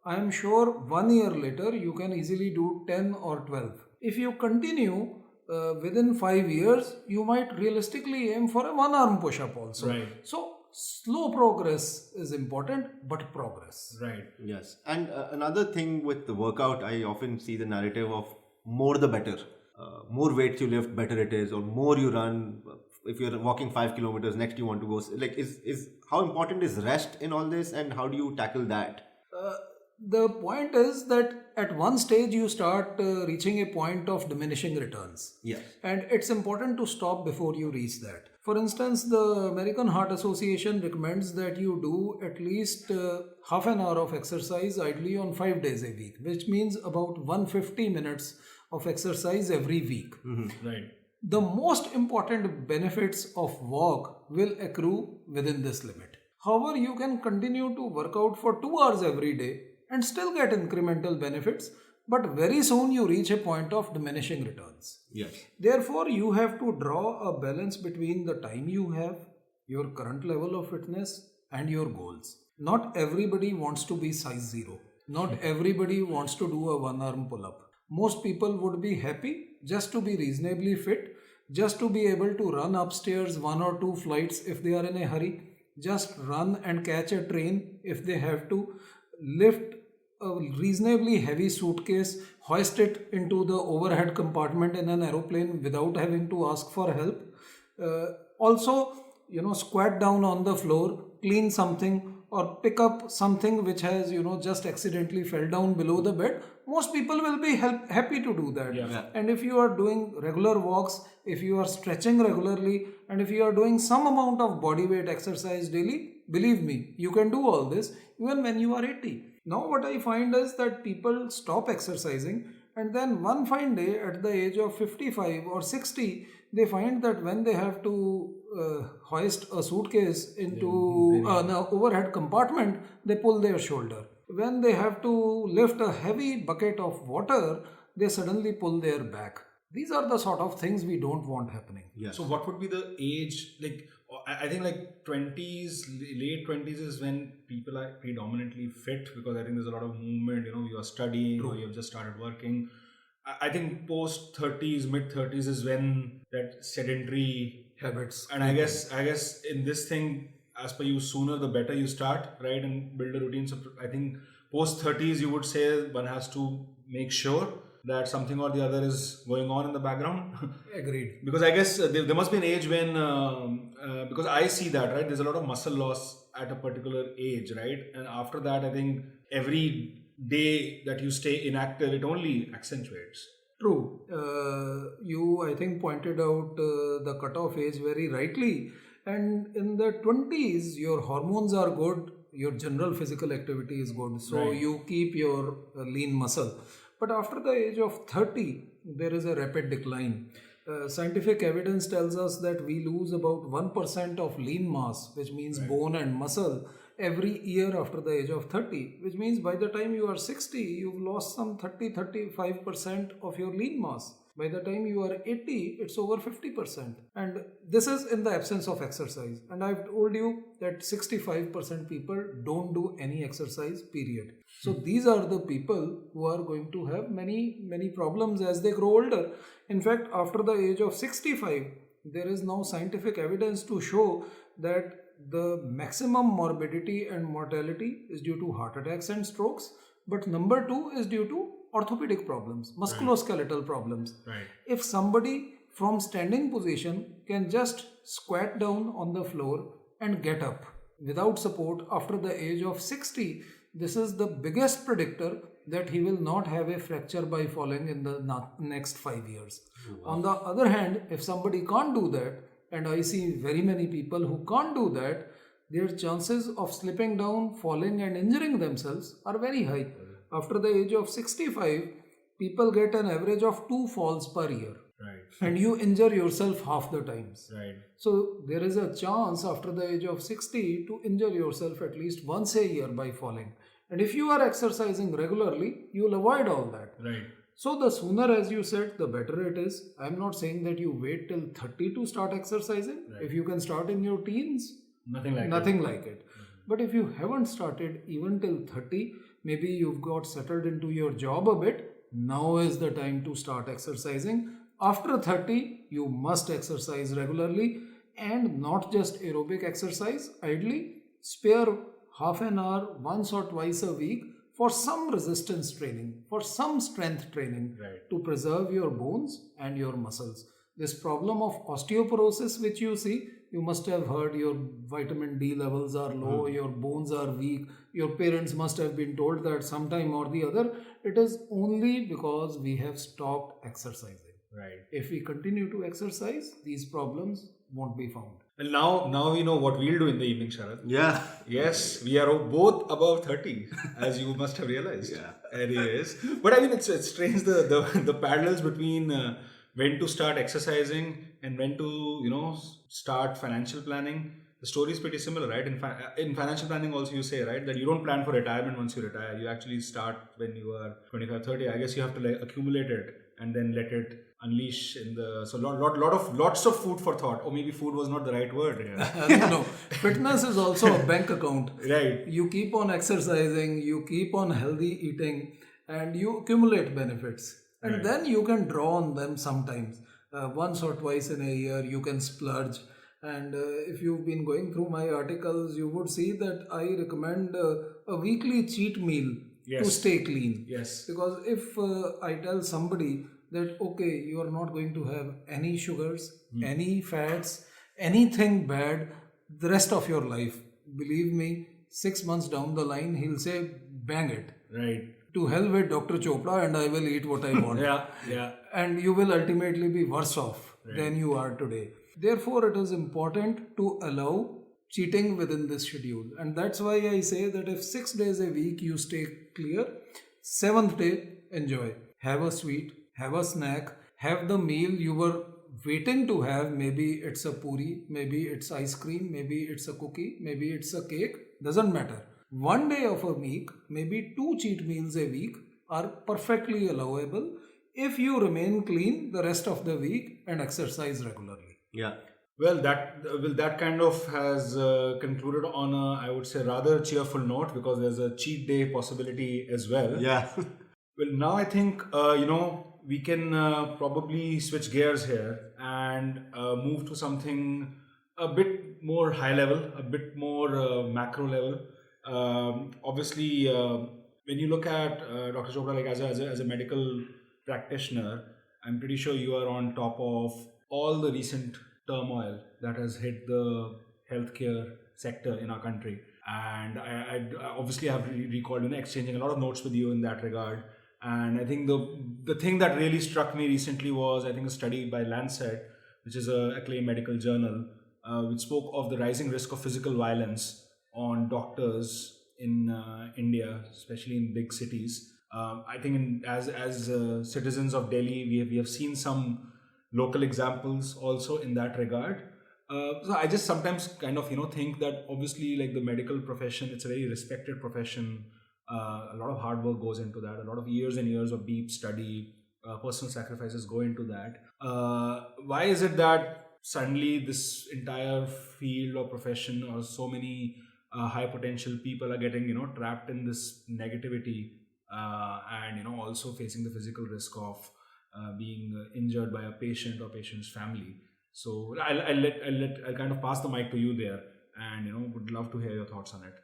I am sure 1 year later, you can easily do 10 or 12. If you continue within 5 years, you might realistically aim for a one-arm push-up also. Right. So, slow progress is important, but progress. Right. Yes. And another thing with the workout, I often see the narrative of more the better. More weights you lift, better it is, or more you run. If you're walking 5 kilometers, next you want to go. Like, is how important is rest in all this, and how do you tackle that? The point is that at one stage you start reaching a point of diminishing returns. Yes. And it's important to stop before you reach that. For instance, the American Heart Association recommends that you do at least half an hour of exercise, ideally on 5 days a week, which means about 150 minutes of exercise every week. Mm-hmm. Right. The most important benefits of walk will accrue within this limit. However, you can continue to work out for 2 hours every day and still get incremental benefits, but very soon you reach a point of diminishing returns. Yes. Therefore, you have to draw a balance between the time you have, your current level of fitness, and your goals. Not everybody wants to be size 0. Not everybody wants to do a one-arm pull-up. Most people would be happy just to be reasonably fit, just to be able to run upstairs 1 or 2 flights if they are in a hurry, just run and catch a train if they have to, lift a reasonably heavy suitcase, hoist it into the overhead compartment in an aeroplane without having to ask for help. Also, squat down on the floor, clean something, or pick up something which has, just accidentally fell down below the bed. Most people will be happy to do that. Yeah. And if you are doing regular walks, if you are stretching regularly, and if you are doing some amount of body weight exercise daily, believe me, you can do all this even when you are 80. Now what I find is that people stop exercising, and then one fine day at the age of 55 or 60, they find that when they have to hoist a suitcase into an overhead compartment, they pull their shoulder. When they have to lift a heavy bucket of water, they suddenly pull their back. These are the sort of things we don't want happening. Yes. So what would be the age, like, I think like 20s, late 20s is when people are predominantly fit, because I think there's a lot of movement, you are studying or you have just started working. I think post 30s, mid 30s is when that sedentary Habits. And I guess in this thing, as per you, sooner the better you start, right, and build a routine. So I think post 30s, you would say one has to make sure that something or the other is going on in the background. Agreed. Because I guess there must be an age when, because I see that, right, there's a lot of muscle loss at a particular age, right, and after that, I think every day that you stay inactive, it only accentuates. True. You, I think, pointed out the cutoff age very rightly. And in the 20s, your hormones are good, your general physical activity is good. So you keep your lean muscle. But after the age of 30, there is a rapid decline. Scientific evidence tells us that we lose about 1% of lean mass, which means bone and muscle, every year after the age of 30, which means by the time you are 60, you've lost some 30-35% of your lean mass. By the time you are 80, it's over 50%. And this is in the absence of exercise. And I've told you that 65% people don't do any exercise, period. So these are the people who are going to have many problems as they grow older. In fact, after the age of 65, there is now scientific evidence to show that the maximum morbidity and mortality is due to heart attacks and strokes, but number 2 is due to orthopedic problems, musculoskeletal problems. Right. If somebody from standing position can just squat down on the floor and get up without support after the age of 60, this is the biggest predictor that he will not have a fracture by falling in the next 5 years. Wow. On the other hand, if somebody can't do that, and I see very many people who can't do that, their chances of slipping down, falling and injuring themselves are very high. After the age of 65, people get an average of 2 falls per year. Right. And you injure yourself half the times. Right. So there is a chance after the age of 60 to injure yourself at least once a year by falling. And if you are exercising regularly, you will avoid all that. Right. So the sooner, as you said, the better it is. I'm not saying that you wait till 30 to start exercising. Right. If you can start in your teens, nothing like it. But if you haven't started even till 30, maybe you've got settled into your job a bit, now is the time to start exercising. After 30, you must exercise regularly, and not just aerobic exercise. Ideally, spare half an hour once or twice a week for some resistance training, for some strength training, Right. to preserve your bones and your muscles. This problem of osteoporosis which you see, you must have heard your vitamin D levels are low, your bones are weak, your parents must have been told that sometime or the other. It is only because we have stopped exercising. Right. If we continue to exercise, these problems won't be found. Well, now we know what we'll do in the evening, Sharad. Yeah. Yes, we are both above 30, as you must have realized. Yeah. Anyways, but I mean, it's strange the parallels between when to start exercising and when to start financial planning. The story is pretty similar, right? In financial planning also you say, right, that you don't plan for retirement once you retire. You actually start when you are 25, 30. I guess you have to accumulate it and then let it unleash in the... So lots of food for thought. Or maybe food was not the right word here. No, fitness is also a bank account. Right. You keep on exercising, you keep on healthy eating, and you accumulate benefits. And then you can draw on them sometimes. Once or twice in a year, you can splurge. And if you've been going through my articles, you would see that I recommend a weekly cheat meal to stay clean. Yes. Because if I tell somebody that, okay, you are not going to have any sugars, any fats, anything bad the rest of your life, believe me, 6 months down the line, he'll say, bang it. Right. To hell with Dr. Chopra, and I will eat what I want. Yeah. And you will ultimately be worse off than you are today. Therefore, it is important to allow cheating within this schedule. And that's why I say that if 6 days a week you stay clear, 7th day, enjoy. Have a sweet, have a snack, have the meal you were waiting to have. Maybe it's a puri, maybe it's ice cream, maybe it's a cookie, maybe it's a cake, doesn't matter. 1 day of a week, maybe 2 cheat meals a week are perfectly allowable if you remain clean the rest of the week and exercise regularly. Yeah. Well, that kind of has concluded on a, I would say, rather cheerful note, because there's a cheat day possibility as well. Yeah. Well, now I think, we can probably switch gears here and move to something a bit more high level, a bit more macro level. Obviously, when you look at Dr. Chopra, like as a medical practitioner, I'm pretty sure you are on top of all the recent turmoil that has hit the healthcare sector in our country. And I obviously have recalled exchanging a lot of notes with you in that regard. And I think the thing that really struck me recently was, I think, a study by Lancet, which is an acclaimed medical journal, which spoke of the rising risk of physical violence on doctors in India, especially in big cities. I think as citizens of Delhi, we have seen some local examples also in that regard. So I just sometimes kind of think that obviously, like, the medical profession, it's a very respected profession. A lot of hard work goes into that. A lot of years and years of deep study, personal sacrifices go into that. Why is it that suddenly this entire field or profession, or so many high potential people, are getting trapped in this negativity, and also facing the physical risk of being injured by a patient or patient's family? So I'll kind of pass the mic to you there, and would love to hear your thoughts on it.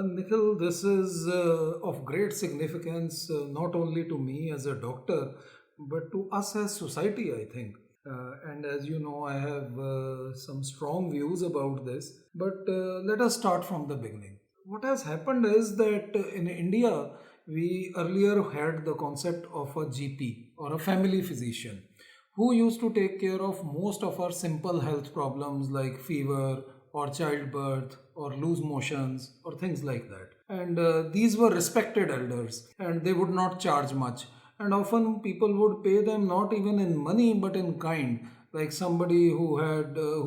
Nikhil, this is of great significance not only to me as a doctor, but to us as society, I think. And as you know, I have some strong views about this. But let us start from the beginning. What has happened is that in India, we earlier had the concept of a GP or a family physician who used to take care of most of our simple health problems like fever or childbirth or loose motions or things like that. And these were respected elders and they would not charge much. And often people would pay them not even in money but in kind. Like somebody who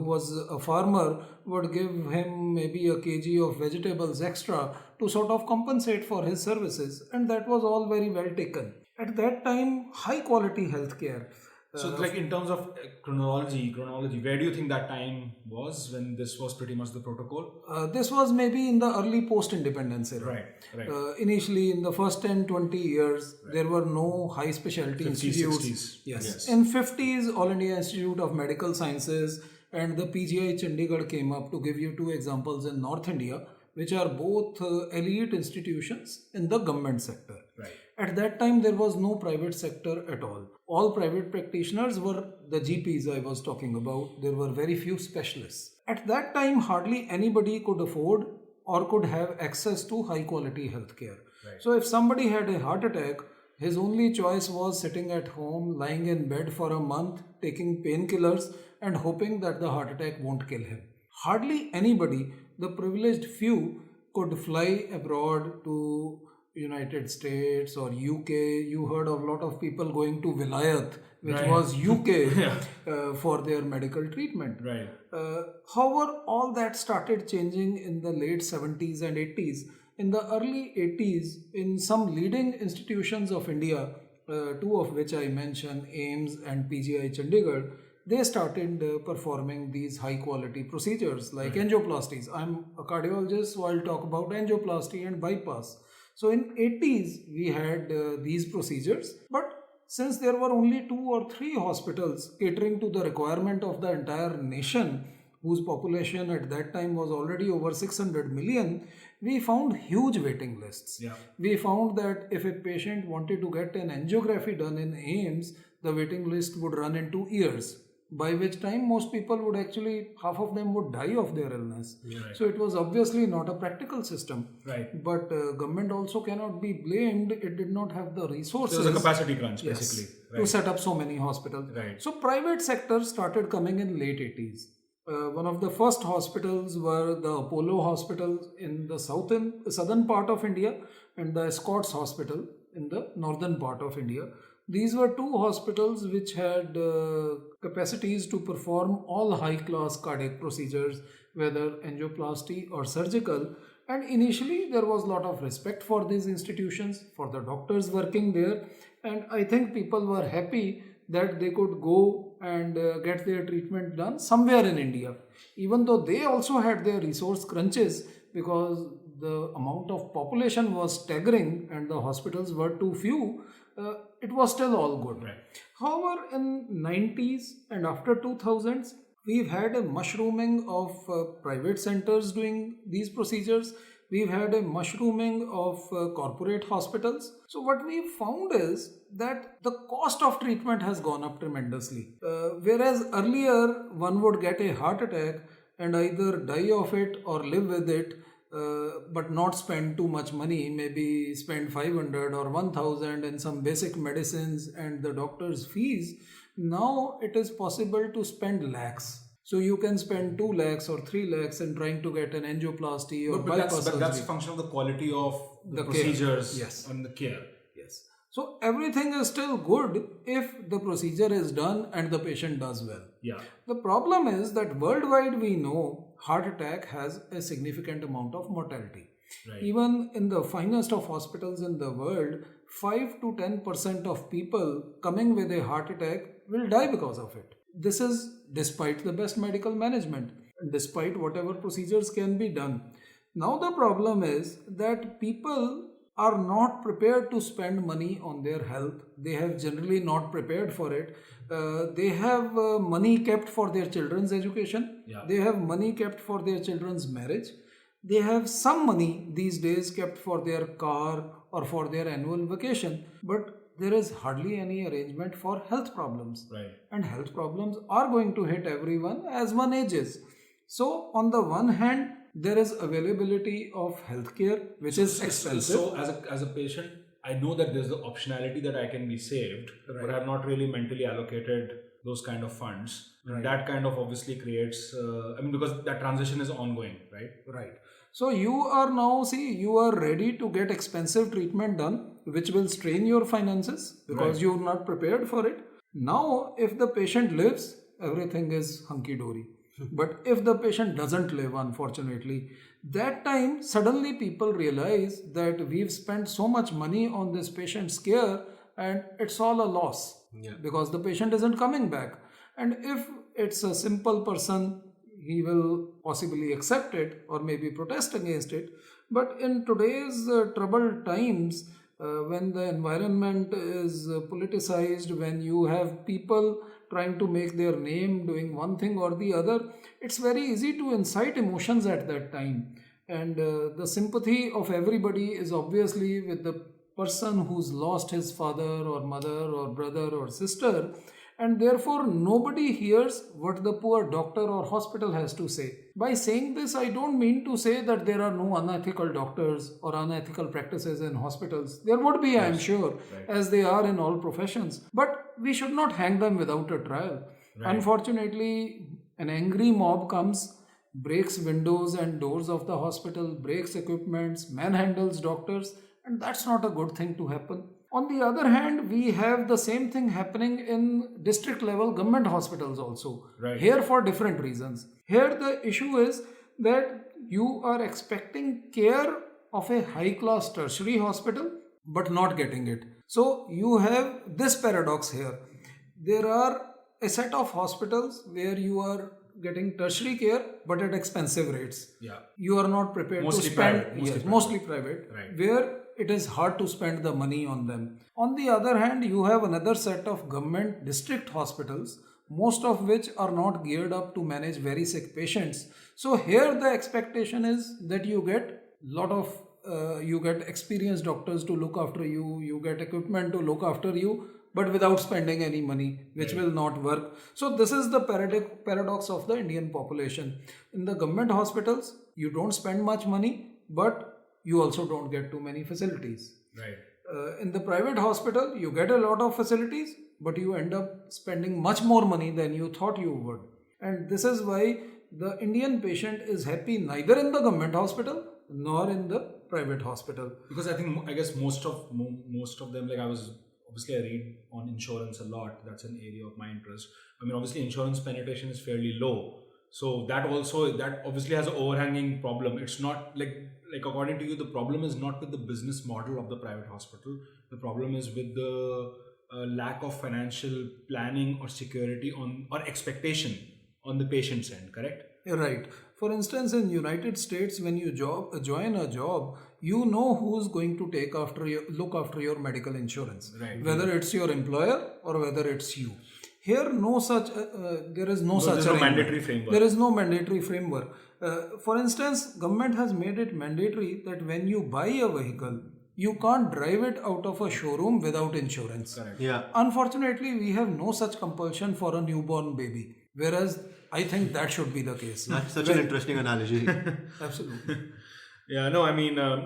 was a farmer would give him maybe a kg of vegetables extra to sort of compensate for his services, and that was all very well taken. At that time, high quality healthcare. So, like in terms of chronology, where do you think that time was when this was pretty much the protocol? This was maybe in the early post-independence era. Right. Initially, in the first 10-20 years, there were no high specialty 50s, institutes. 60s. Yes. In 50s, All India Institute of Medical Sciences and the PGI Chandigarh came up, to give you two examples in North India, which are both elite institutions in the government sector. Right. At that time, there was no private sector at all. All private practitioners were the GPs I was talking about. There were very few specialists. At that time, hardly anybody could afford or could have access to high quality healthcare. Right. So if somebody had a heart attack, his only choice was sitting at home, lying in bed for a month, taking painkillers and hoping that the heart attack won't kill him. Hardly anybody, the privileged few, could fly abroad to United States or UK. You heard of a lot of people going to Vilayat, which was UK, for their medical treatment. Right. However, all that started changing in the late 70s and 80s. In the early 80s, in some leading institutions of India, two of which I mentioned, AIIMS and PGI Chandigarh, they started performing these high quality procedures like angioplasties. I'm a cardiologist, so I'll talk about angioplasty and bypass. So in 80s, we had these procedures, but since there were only 2 or 3 hospitals catering to the requirement of the entire nation, whose population at that time was already over 600 million, we found huge waiting lists. Yeah. We found that if a patient wanted to get an angiography done in AIIMS, the waiting list would run into years, by which time most people would actually, half of them would die of their illness. Right. So it was obviously not a practical system. Right. But government also cannot be blamed. It did not have the resources. There was a capacity crunch, Yes, basically. to set up so many hospitals. Right. So private sector started coming in late 80s. One of the first hospitals were the Apollo hospitals in the southern part of India and the Scots hospital in the northern part of India. These were 2 hospitals which had capacities to perform all high-class cardiac procedures, whether angioplasty or surgical. And initially, there was a lot of respect for these institutions, for the doctors working there. And I think people were happy that they could go and get their treatment done somewhere in India. Even though they also had their resource crunches because the amount of population was staggering and the hospitals were too few, it was still all good. Right. However, in 90s and after 2000s, we've had a mushrooming of private centers doing these procedures. We've had a mushrooming of corporate hospitals. So what we found is that the cost of treatment has gone up tremendously. Whereas earlier one would get a heart attack and either die of it or live with it, but not spend too much money, maybe spend 500 or 1000 in some basic medicines and the doctor's fees. Now it is possible to spend lakhs. So you can spend 2 lakhs or 3 lakhs in trying to get an angioplasty or bypass surgery. That's a function of the quality of the procedures and the care. Yes. So everything is still good if the procedure is done and the patient does well. Yeah. The problem is that worldwide we know heart attack has a significant amount of mortality. Right. Even in the finest of hospitals in the world, 5 to 10% of people coming with a heart attack will die because of it. This is despite the best medical management, despite whatever procedures can be done. Now the problem is that people are not prepared to spend money on their health. They have generally not prepared for it. They have money kept for their children's education. Yeah. They have money kept for their children's marriage. They have some money these days kept for their car or for their annual vacation. But there is hardly any arrangement for health problems. Right. And health problems are going to hit everyone as one ages. So, on the one hand, there is availability of healthcare, which is expensive. So as a patient, I know that there's the optionality that I can be saved, but I've not really mentally allocated those kind of funds. Right. That kind of obviously creates, because that transition is ongoing, right? Right. So you are now, you are ready to get expensive treatment done, which will strain your finances because Right. you're not prepared for it. Now, if the patient lives, everything is hunky-dory. But if the patient doesn't live, unfortunately, that time suddenly people realize that we've spent so much money on this patient's care and it's all a loss because the patient isn't coming back. And if it's a simple person, he will possibly accept it or maybe protest against it. But in today's troubled times, when the environment is politicized, when you have people trying to make their name doing one thing or the other, it's very easy to incite emotions at that time. And the sympathy of everybody is obviously with the person who's lost his father or mother or brother or sister. And therefore, nobody hears what the poor doctor or hospital has to say. By saying this, I don't mean to say that there are no unethical doctors or unethical practices in hospitals. There would be, I'm sure, as they are in all professions. But we should not hang them without a trial. Right. Unfortunately, an angry mob comes, breaks windows and doors of the hospital, breaks equipments, manhandles doctors, and that's not a good thing to happen. On the other hand, we have the same thing happening in district level government hospitals also. Right. Here for different reasons. Here the issue is that you are expecting care of a high class tertiary hospital but not getting it. So you have this paradox here. There are a set of hospitals where you are getting tertiary care but at expensive rates. Yeah. You are not prepared Mostly to spend private, mostly private, Right. where it is hard to spend the money on them. On the other hand, you have another set of government district hospitals, most of which are not geared up to manage very sick patients. So here the expectation is that you get you get experienced doctors to look after you, you get equipment to look after you, but without spending any money, which will not work. So this is the paradox of the Indian population. In the government hospitals, you don't spend much money, but you also don't get too many facilities. Right. In the private hospital, you get a lot of facilities, but you end up spending much more money than you thought you would. And this is why the Indian patient is happy neither in the government hospital nor in the private hospital. Because I guess most of them, like I read on insurance a lot. That's an area of my interest. I mean, obviously insurance penetration is fairly low. So that obviously has an overhanging problem. It's not like according to you, the problem is not with the business model of the private hospital. The problem is with the lack of financial planning or security or expectation on the patient's end, correct? Right. For instance, in United States, when you join a job, you know who's going to look after your medical insurance, Right. whether it's your employer or whether it's you. Here, there is no such There's no mandatory framework. There is no mandatory framework. For instance, government has made it mandatory that when you buy a vehicle, you can't drive it out of a showroom without insurance. Correct. Yeah. Unfortunately, we have no such compulsion for a newborn baby, whereas I think that should be the case. That's such an interesting analogy. Absolutely. Yeah, no, I mean, no,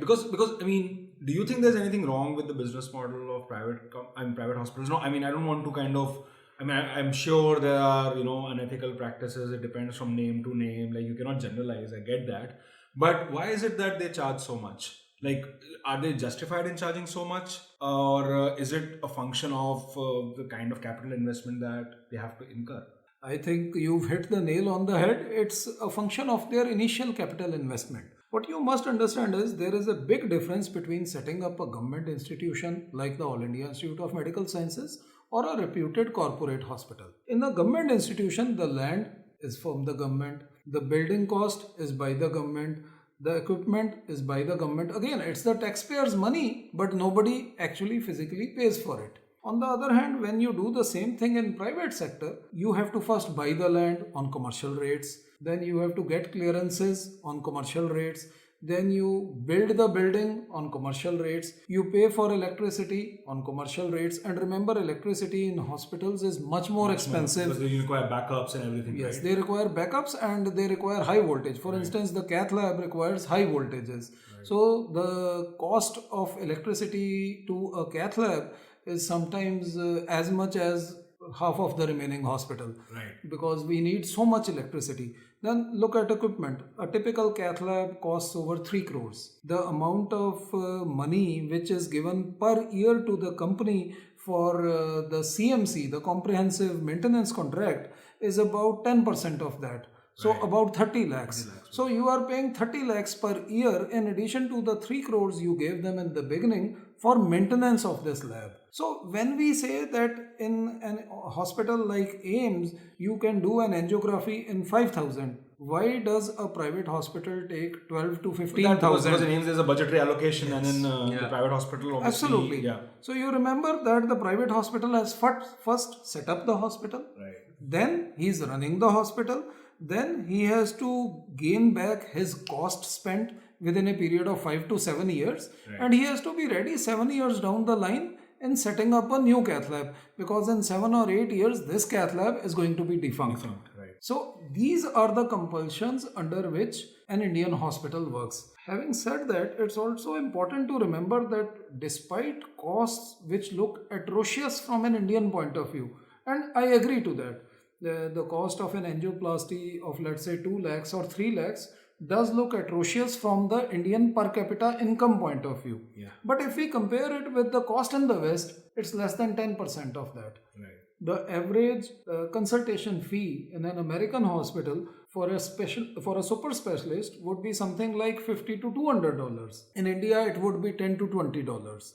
because I mean, do you think there's anything wrong with the business model of private hospitals? No, I mean, I don't want to kind of. I mean, I'm sure there are unethical practices. It depends from name to name. Like you cannot generalize. I get that, but why is it that they charge so much? Like, are they justified in charging so much, or is it a function of the kind of capital investment that they have to incur? I think you've hit the nail on the head. It's a function of their initial capital investment. What you must understand is there is a big difference between setting up a government institution like the All India Institute of Medical Sciences or a reputed corporate hospital. In a government institution, the land is from the government, the building cost is by the government, The equipment is by the government. Again, it's the taxpayers' money, but nobody actually physically pays for it. On the other hand, when you do the same thing in private sector, you have to first buy the land on commercial rates, then you have to get clearances on commercial rates, then you build the building on commercial rates, you pay for electricity on commercial rates, and remember, electricity in hospitals is much more expensive. Because they require backups and everything. Yes, right? they require backups and they require high voltage. For instance, the cath lab requires high voltages. So the cost of electricity to a cath lab is sometimes as much as half of the remaining hospital. Right. Because we need so much electricity. Then look at equipment. A typical cath lab costs over 3 crores. The amount of money which is given per year to the company for the CMC, the comprehensive maintenance contract, is about 10% of that. So about 30 lakhs. So you are paying 30 lakhs per year in addition to the 3 crores you gave them in the beginning for maintenance of this lab. So when we say that in a hospital like AIIMS, you can do an angiography in 5,000, why does a private hospital take 12 to 15,000? Because in AIIMS there's a budgetary allocation, and in the private hospital, obviously. Absolutely. Yeah. So you remember that the private hospital has first set up the hospital, Right. then he is running the hospital, then he has to gain back his cost spent within a period of 5 to 7 years, and he has to be ready 7 years down the line in setting up a new cath lab, because in 7 or 8 years this cath lab is going to be defunct. Right. So these are the compulsions under which an Indian hospital works. Having said that, it's also important to remember that despite costs which look atrocious from an Indian point of view, and I agree to that, the cost of an angioplasty of, let's say, 2 lakhs or 3 lakhs does look atrocious from the Indian per capita income point of view. Yeah. But if we compare it with the cost in the West, it's less than 10% of that. Right. The average consultation fee in an American hospital for a super specialist would be something like $50 to $200. In India, it would be $10 to $20.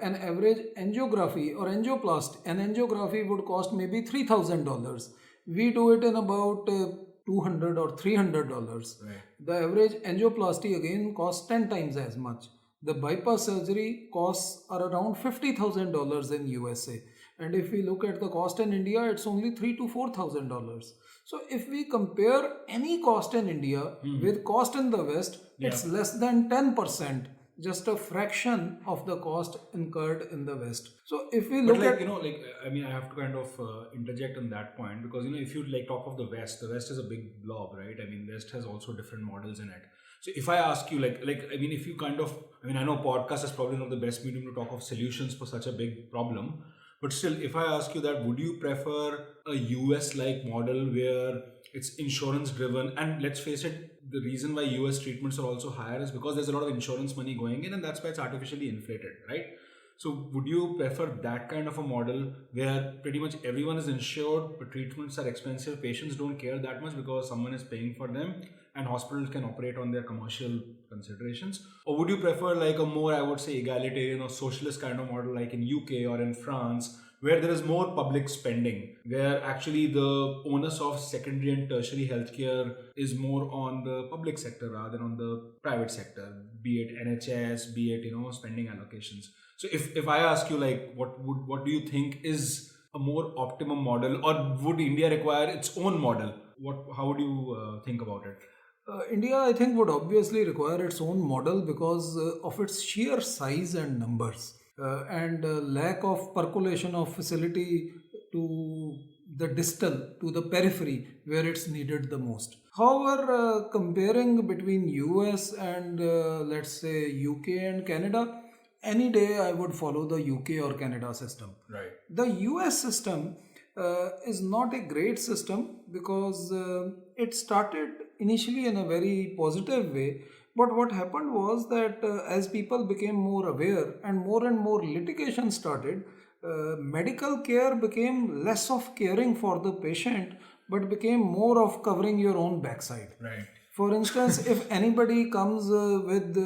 An average angiography or an angiography would cost maybe $3,000. We do it in about $200 or $300. Right. The average angioplasty again costs 10 times as much. The bypass surgery costs are around $50,000 in USA. And if we look at the cost in India, it's only $3,000 to $4,000. So if we compare any cost in India with cost in the West, it's less than 10%, just a fraction of the cost incurred in the West. So if we look at... I have to kind of interject on that point, because, if you talk of the West is a big blob, right? West has also different models in it. So if I ask you, if you I know podcast is probably not the best medium to talk of solutions for such a big problem. But still, if I ask you that, would you prefer a US-like model where it's insurance-driven? And let's face it, the reason why US treatments are also higher is because there's a lot of insurance money going in, and that's why it's artificially inflated, right? So would you prefer that kind of a model where pretty much everyone is insured, but treatments are expensive, patients don't care that much because someone is paying for them, and hospitals can operate on their commercial considerations? Or would you prefer a more, I would say, egalitarian or socialist kind of model like in UK or in France, where there is more public spending, where actually the onus of secondary and tertiary healthcare is more on the public sector rather than on the private sector, be it NHS, be it, spending allocations? So if I ask you, what do you think is a more optimum model, or would India require its own model? How would you think about it? India, I think, would obviously require its own model because of its sheer size and numbers and lack of percolation of facility to the distal, to the periphery where it's needed the most. However, comparing between US and let's say UK and Canada, any day I would follow the UK or Canada system. Right. The US system is not a great system because it started initially in a very positive way, but what happened was that as people became more aware and more litigation started, medical care became less of caring for the patient but became more of covering your own backside. Right. For instance, if anybody comes with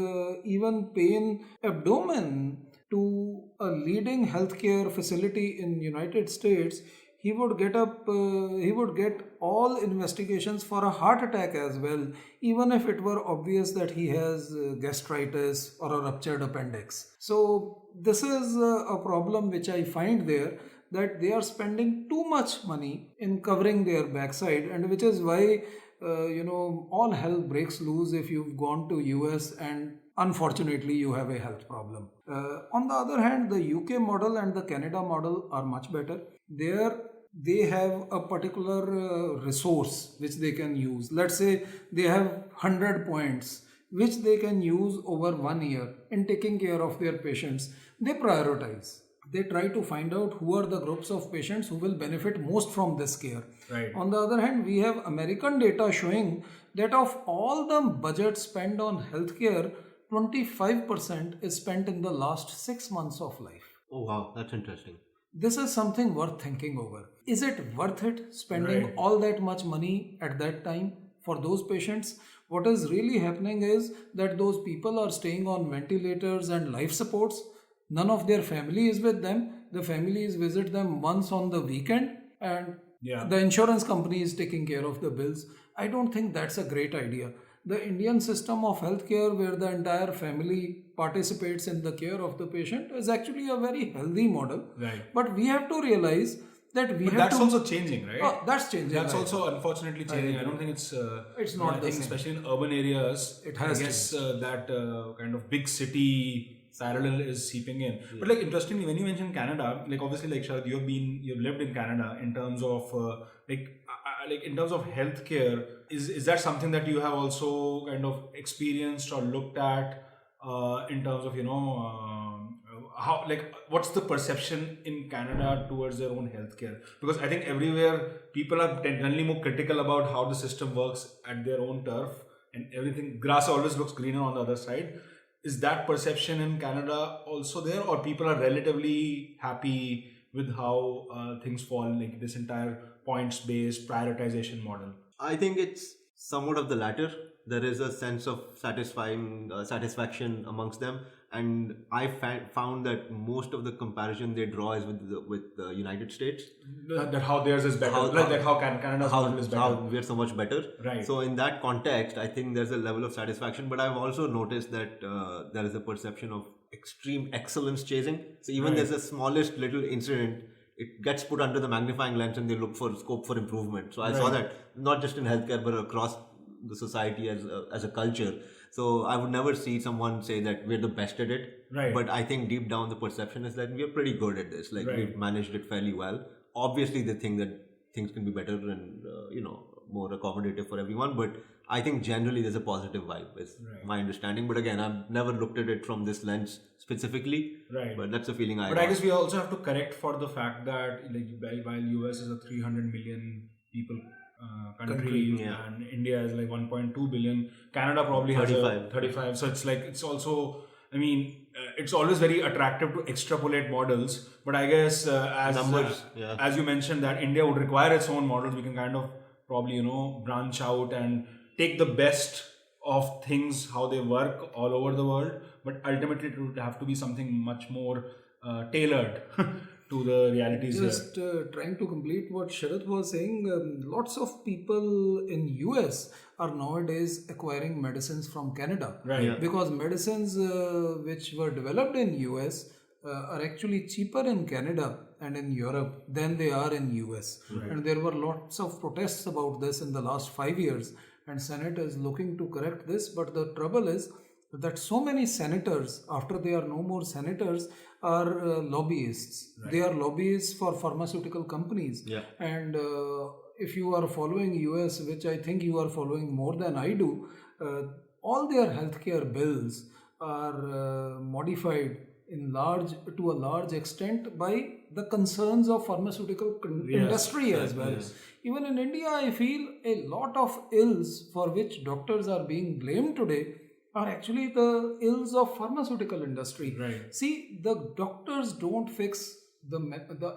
even pain abdomen to a leading healthcare facility in United States, he would get all investigations for a heart attack as well, even if it were obvious that he has gastritis or a ruptured appendix. So this is a problem which I find there, that they are spending too much money in covering their backside, and which is why all hell breaks loose if you've gone to US and unfortunately you have a health problem. On the other hand, the UK model and the Canada model are much better. There they have a particular resource which they can use. Let's say they have 100 points which they can use over 1 year in taking care of their patients. They prioritize. They try to find out who are the groups of patients who will benefit most from this care. Right. On the other hand, we have American data showing that of all the budget spent on healthcare, 25% is spent in the last 6 months of life. Oh wow, that's interesting. This is something worth thinking over. Is it worth it spending Right. all that much money at that time for those patients? What is really happening is that those people are staying on ventilators and life supports. None of their family is with them. The families visit them once on the weekend, and Yeah. the insurance company is taking care of the bills. I don't think that's a great idea. The Indian system of healthcare, where the entire family participates in the care of the patient, is actually a very healthy model. Right. But we have to realize that we But have that's to. also changing, right? Oh, that's changing. That's right. also unfortunately changing. I agree. don't think it's. It's not I the think same. especially in urban areas, It has I guess that kind of big city parallel is seeping in. But like interestingly, when you mentioned Canada, like obviously, like Sharad, you've lived in Canada in terms of like in terms of healthcare. Is that something that you have also kind of experienced or looked at in terms of how, like, what's the perception in Canada towards their own healthcare? Because I think everywhere people are generally more critical about how the system works at their own turf, and everything, grass always looks greener on the other side. Is that perception in Canada also there, or people are relatively happy with how things fall, like this entire points-based prioritization model? I think it's somewhat of the latter. There is a sense of satisfaction amongst them, and I found that most of the comparison they draw is with the United States. That how theirs is better, how Canada's model is better. How we're so much better. Right. So in that context, I think there's a level of satisfaction. But I've also noticed that there is a perception of extreme excellence chasing. So even there's the smallest little incident, it gets put under the magnifying lens, and they look for scope for improvement. So I saw that not just in healthcare but across the society as a culture. So I would never see someone say that we're the best at it. Right. But I think deep down the perception is that we're pretty good at this. Like we've managed it fairly well. Obviously, they think that things can be better and more accommodative for everyone. But I think generally there's a positive vibe. Is my understanding. But again, I've never looked at it from this lens specifically. Right. But that's a feeling I. But I guess we also have to correct for the fact that while US is a 300 million people country, and India is like 1.2 billion. Canada probably 35. has 35. So it's like, it's also, I mean, it's always very attractive to extrapolate models. But I guess as you mentioned that India would require its own models, we can kind of probably, branch out and take the best of things, how they work all over the world. But ultimately it would have to be something much more tailored to the realities Just trying to complete what Sharad was saying, lots of people in US are nowadays acquiring medicines from Canada. Right. Yeah. Because medicines which were developed in US are actually cheaper in Canada and in Europe than they are in US. Right. And there were lots of protests about this in the last 5 years, and Senate is looking to correct this. But the trouble is that so many senators, after they are no more senators, are lobbyists. Right. They are lobbyists for pharmaceutical companies. Yeah. And if you are following US, which I think you are following more than I do, all their healthcare bills are modified to a large extent by the concerns of pharmaceutical industry as well. Yes. Even in India, I feel a lot of ills for which doctors are being blamed today are actually the ills of pharmaceutical industry. Right. See, the doctors don't fix the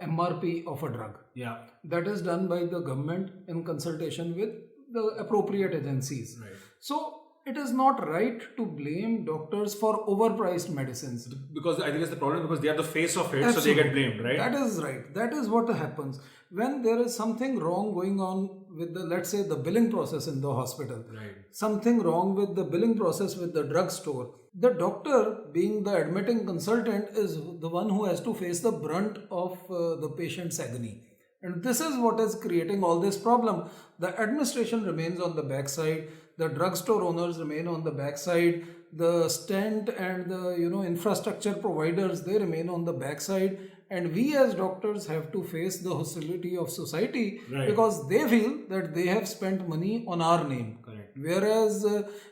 MRP of a drug. Yeah. That is done by the government in consultation with the appropriate agencies. Right. So it is not right to blame doctors for overpriced medicines. Because I think it's the problem because they are the face of it, so Absolutely. they get blamed, right? That is right. That is what happens. When there is something wrong going on with the, let's say, the billing process in the hospital, Right. something wrong with the billing process with the drugstore, the doctor, being the admitting consultant, is the one who has to face the brunt of the patient's agony. And this is what is creating all this problem. The administration remains on the backside, the drugstore owners remain on the backside, the stent and the infrastructure providers, they remain on the backside, and we as doctors have to face the hostility of society, Right. because they feel that they have spent money on our name. Correct. Whereas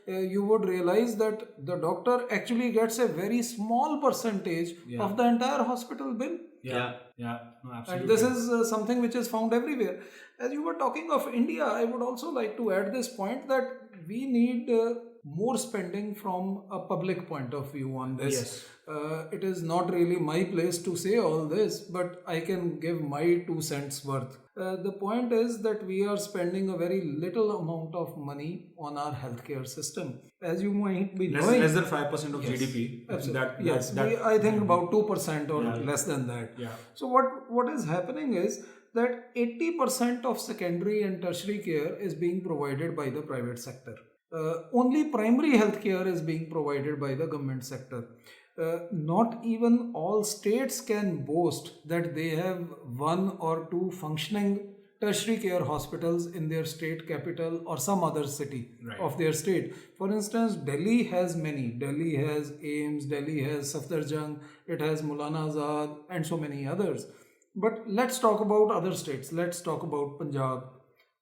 you would realize that the doctor actually gets a very small percentage of the entire hospital bill. Yeah. No, absolutely. And this is something which is found everywhere. As you were talking of India, I would also like to add this point that we need more spending from a public point of view on this. Yes. It is not really my place to say all this, but I can give my 2 cents worth. The point is that we are spending a very little amount of money on our healthcare system. As you might be knowing, less than 5% of GDP. Absolutely. I think about 2% or less than that. Yeah. So what is happening is that 80% of secondary and tertiary care is being provided by the private sector. Only primary health care is being provided by the government sector. Not even all states can boast that they have 1 or 2 functioning tertiary care hospitals in their state capital or some other city of their state. For instance, Delhi has many. Delhi has AIIMS, Delhi has Safdarjung, it has Maulana Azad, and so many others. But let's talk about other states. Let's talk about Punjab.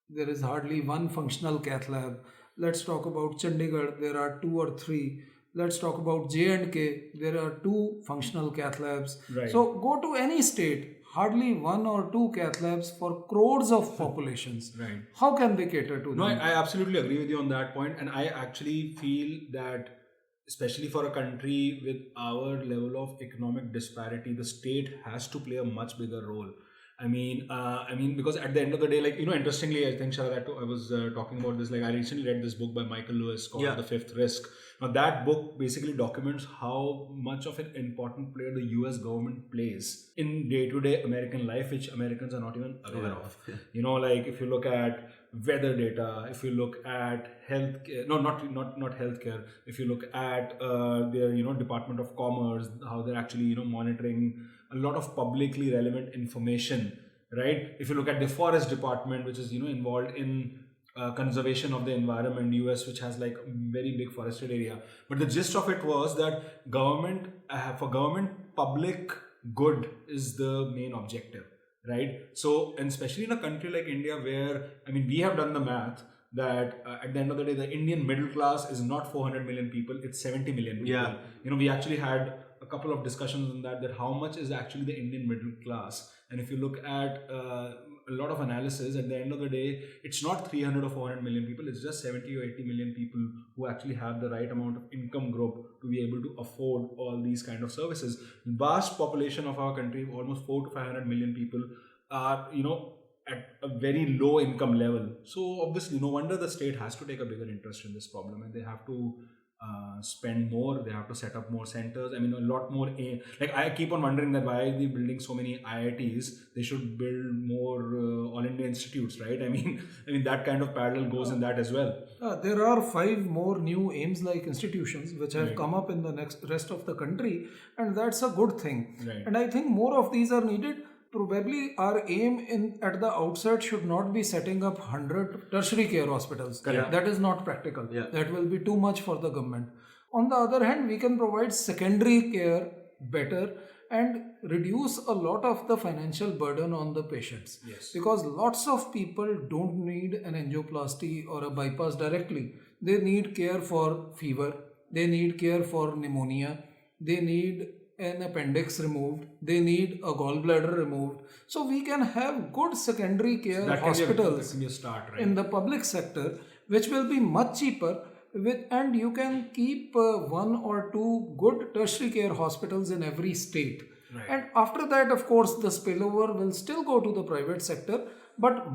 There is hardly 1 functional cath lab. Let's talk about Chandigarh. There are 2 or 3. Let's talk about J&K. There are 2 functional cath labs. Right. So go to any state, hardly 1 or 2 cath labs for crores of populations. Right. How can they cater to them? No, I absolutely agree with you on that point, and I actually feel that, especially for a country with our level of economic disparity, the state has to play a much bigger role. I mean, because at the end of the day, like, interestingly, I think Sharad, I was talking about this. Like, I recently read this book by Michael Lewis called The Fifth Risk. Now, that book basically documents how much of an important player the US government plays in day-to-day American life, which Americans are not even aware of. Like, if you look at weather data, if you look at healthcare, not healthcare, if you look at their, Department of Commerce, how they're actually, monitoring a lot of publicly relevant information, right? If you look at the Forest Department, which is, involved in conservation of the environment, US, which has like a very big forested area. But the gist of it was that for government, public good is the main objective, right? So, and especially in a country like India, where, we have done the math that at the end of the day, the Indian middle class is not 400 million people, it's 70 million people. Yeah. We actually had a couple of discussions on that how much is actually the Indian middle class. And if you look at a lot of analysis, at the end of the day, it's not 300 or 400 million people, it's just 70 or 80 million people who actually have the right amount of income group to be able to afford all these kind of services. Vast population of our country, almost 400 to 500 million people, are, at a very low income level. So obviously, no wonder the state has to take a bigger interest in this problem, and they have to spend more, they have to set up more centers. A lot more. Like, I keep on wondering that why are they building so many IITs? They should build more All India institutes, right? That kind of parallel goes in that as well. There are 5 more new AIIMS-like institutions which have come up in the rest of the country, and that's a good thing. Right. And I think more of these are needed. Probably our aim at the outset should not be setting up 100 tertiary care hospitals. Correct. That is not practical. Yeah. That will be too much for the government. On the other hand, we can provide secondary care better and reduce a lot of the financial burden on the patients. Yes. Because lots of people don't need an angioplasty or a bypass directly. They need care for fever. They need care for pneumonia. They need an appendix removed, they need a gallbladder removed. So we can have good secondary care hospitals in the public sector, which will be much cheaper, and you can keep 1 or 2 good tertiary care hospitals in every state. Right. And after that, of course, the spillover will still go to the private sector, but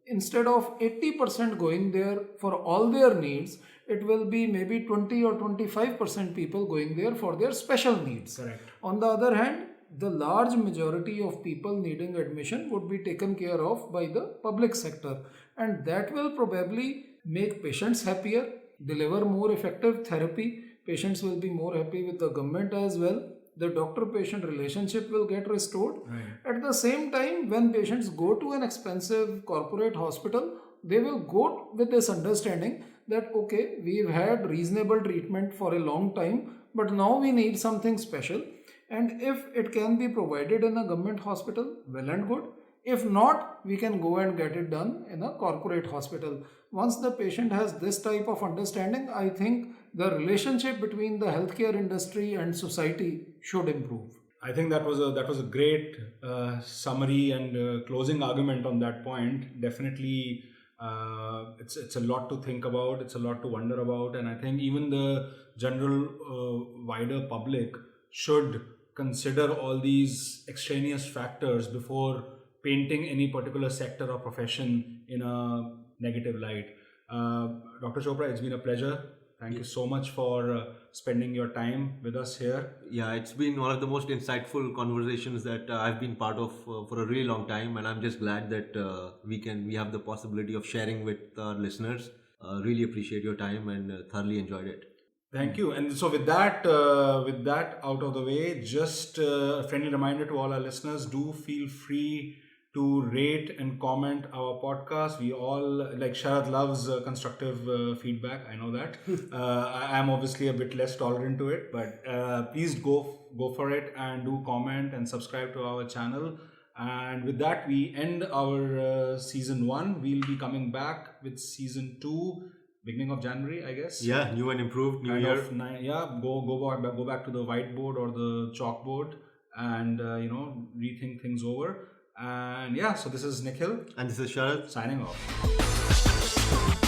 instead of 80% going there for all their needs, it will be maybe 20 or 25% people going there for their special needs. Correct. On the other hand, the large majority of people needing admission would be taken care of by the public sector, and that will probably make patients happier, deliver more effective therapy. Patients will be more happy with the government as well. The doctor-patient relationship will get restored. Right. At the same time, when patients go to an expensive corporate hospital, they will go with this understanding that okay, we've had reasonable treatment for a long time, but now we need something special. And if it can be provided in a government hospital, well and good. If not, we can go and get it done in a corporate hospital. Once the patient has this type of understanding, I think the relationship between the healthcare industry and society should improve. I think that was a great summary and closing argument on that point. Definitely, it's a lot to think about. It's a lot to wonder about, and I think even the general wider public should consider all these extraneous factors before painting any particular sector or profession in a negative light. Dr. Chopra, it's been a pleasure. Thank you so much for spending your time with us here. Yeah, it's been one of the most insightful conversations that I've been part of for a really long time, and I'm just glad that we have the possibility of sharing with our listeners. Really appreciate your time and thoroughly enjoyed it. Thank you. And so with that out of the way, just a friendly reminder to all our listeners, do feel free to rate and comment our podcast. We all, like Sharad loves constructive feedback. I know that. I am obviously a bit less tolerant to it, but please go for it and do comment and subscribe to our channel. And with that, we end our season 1. We'll be coming back with season 2. Beginning of January, I guess. Yeah, new and improved, new year. Go back to the whiteboard or the chalkboard and rethink things over. And yeah, so this is Nikhil. And this is Sharad. Signing off.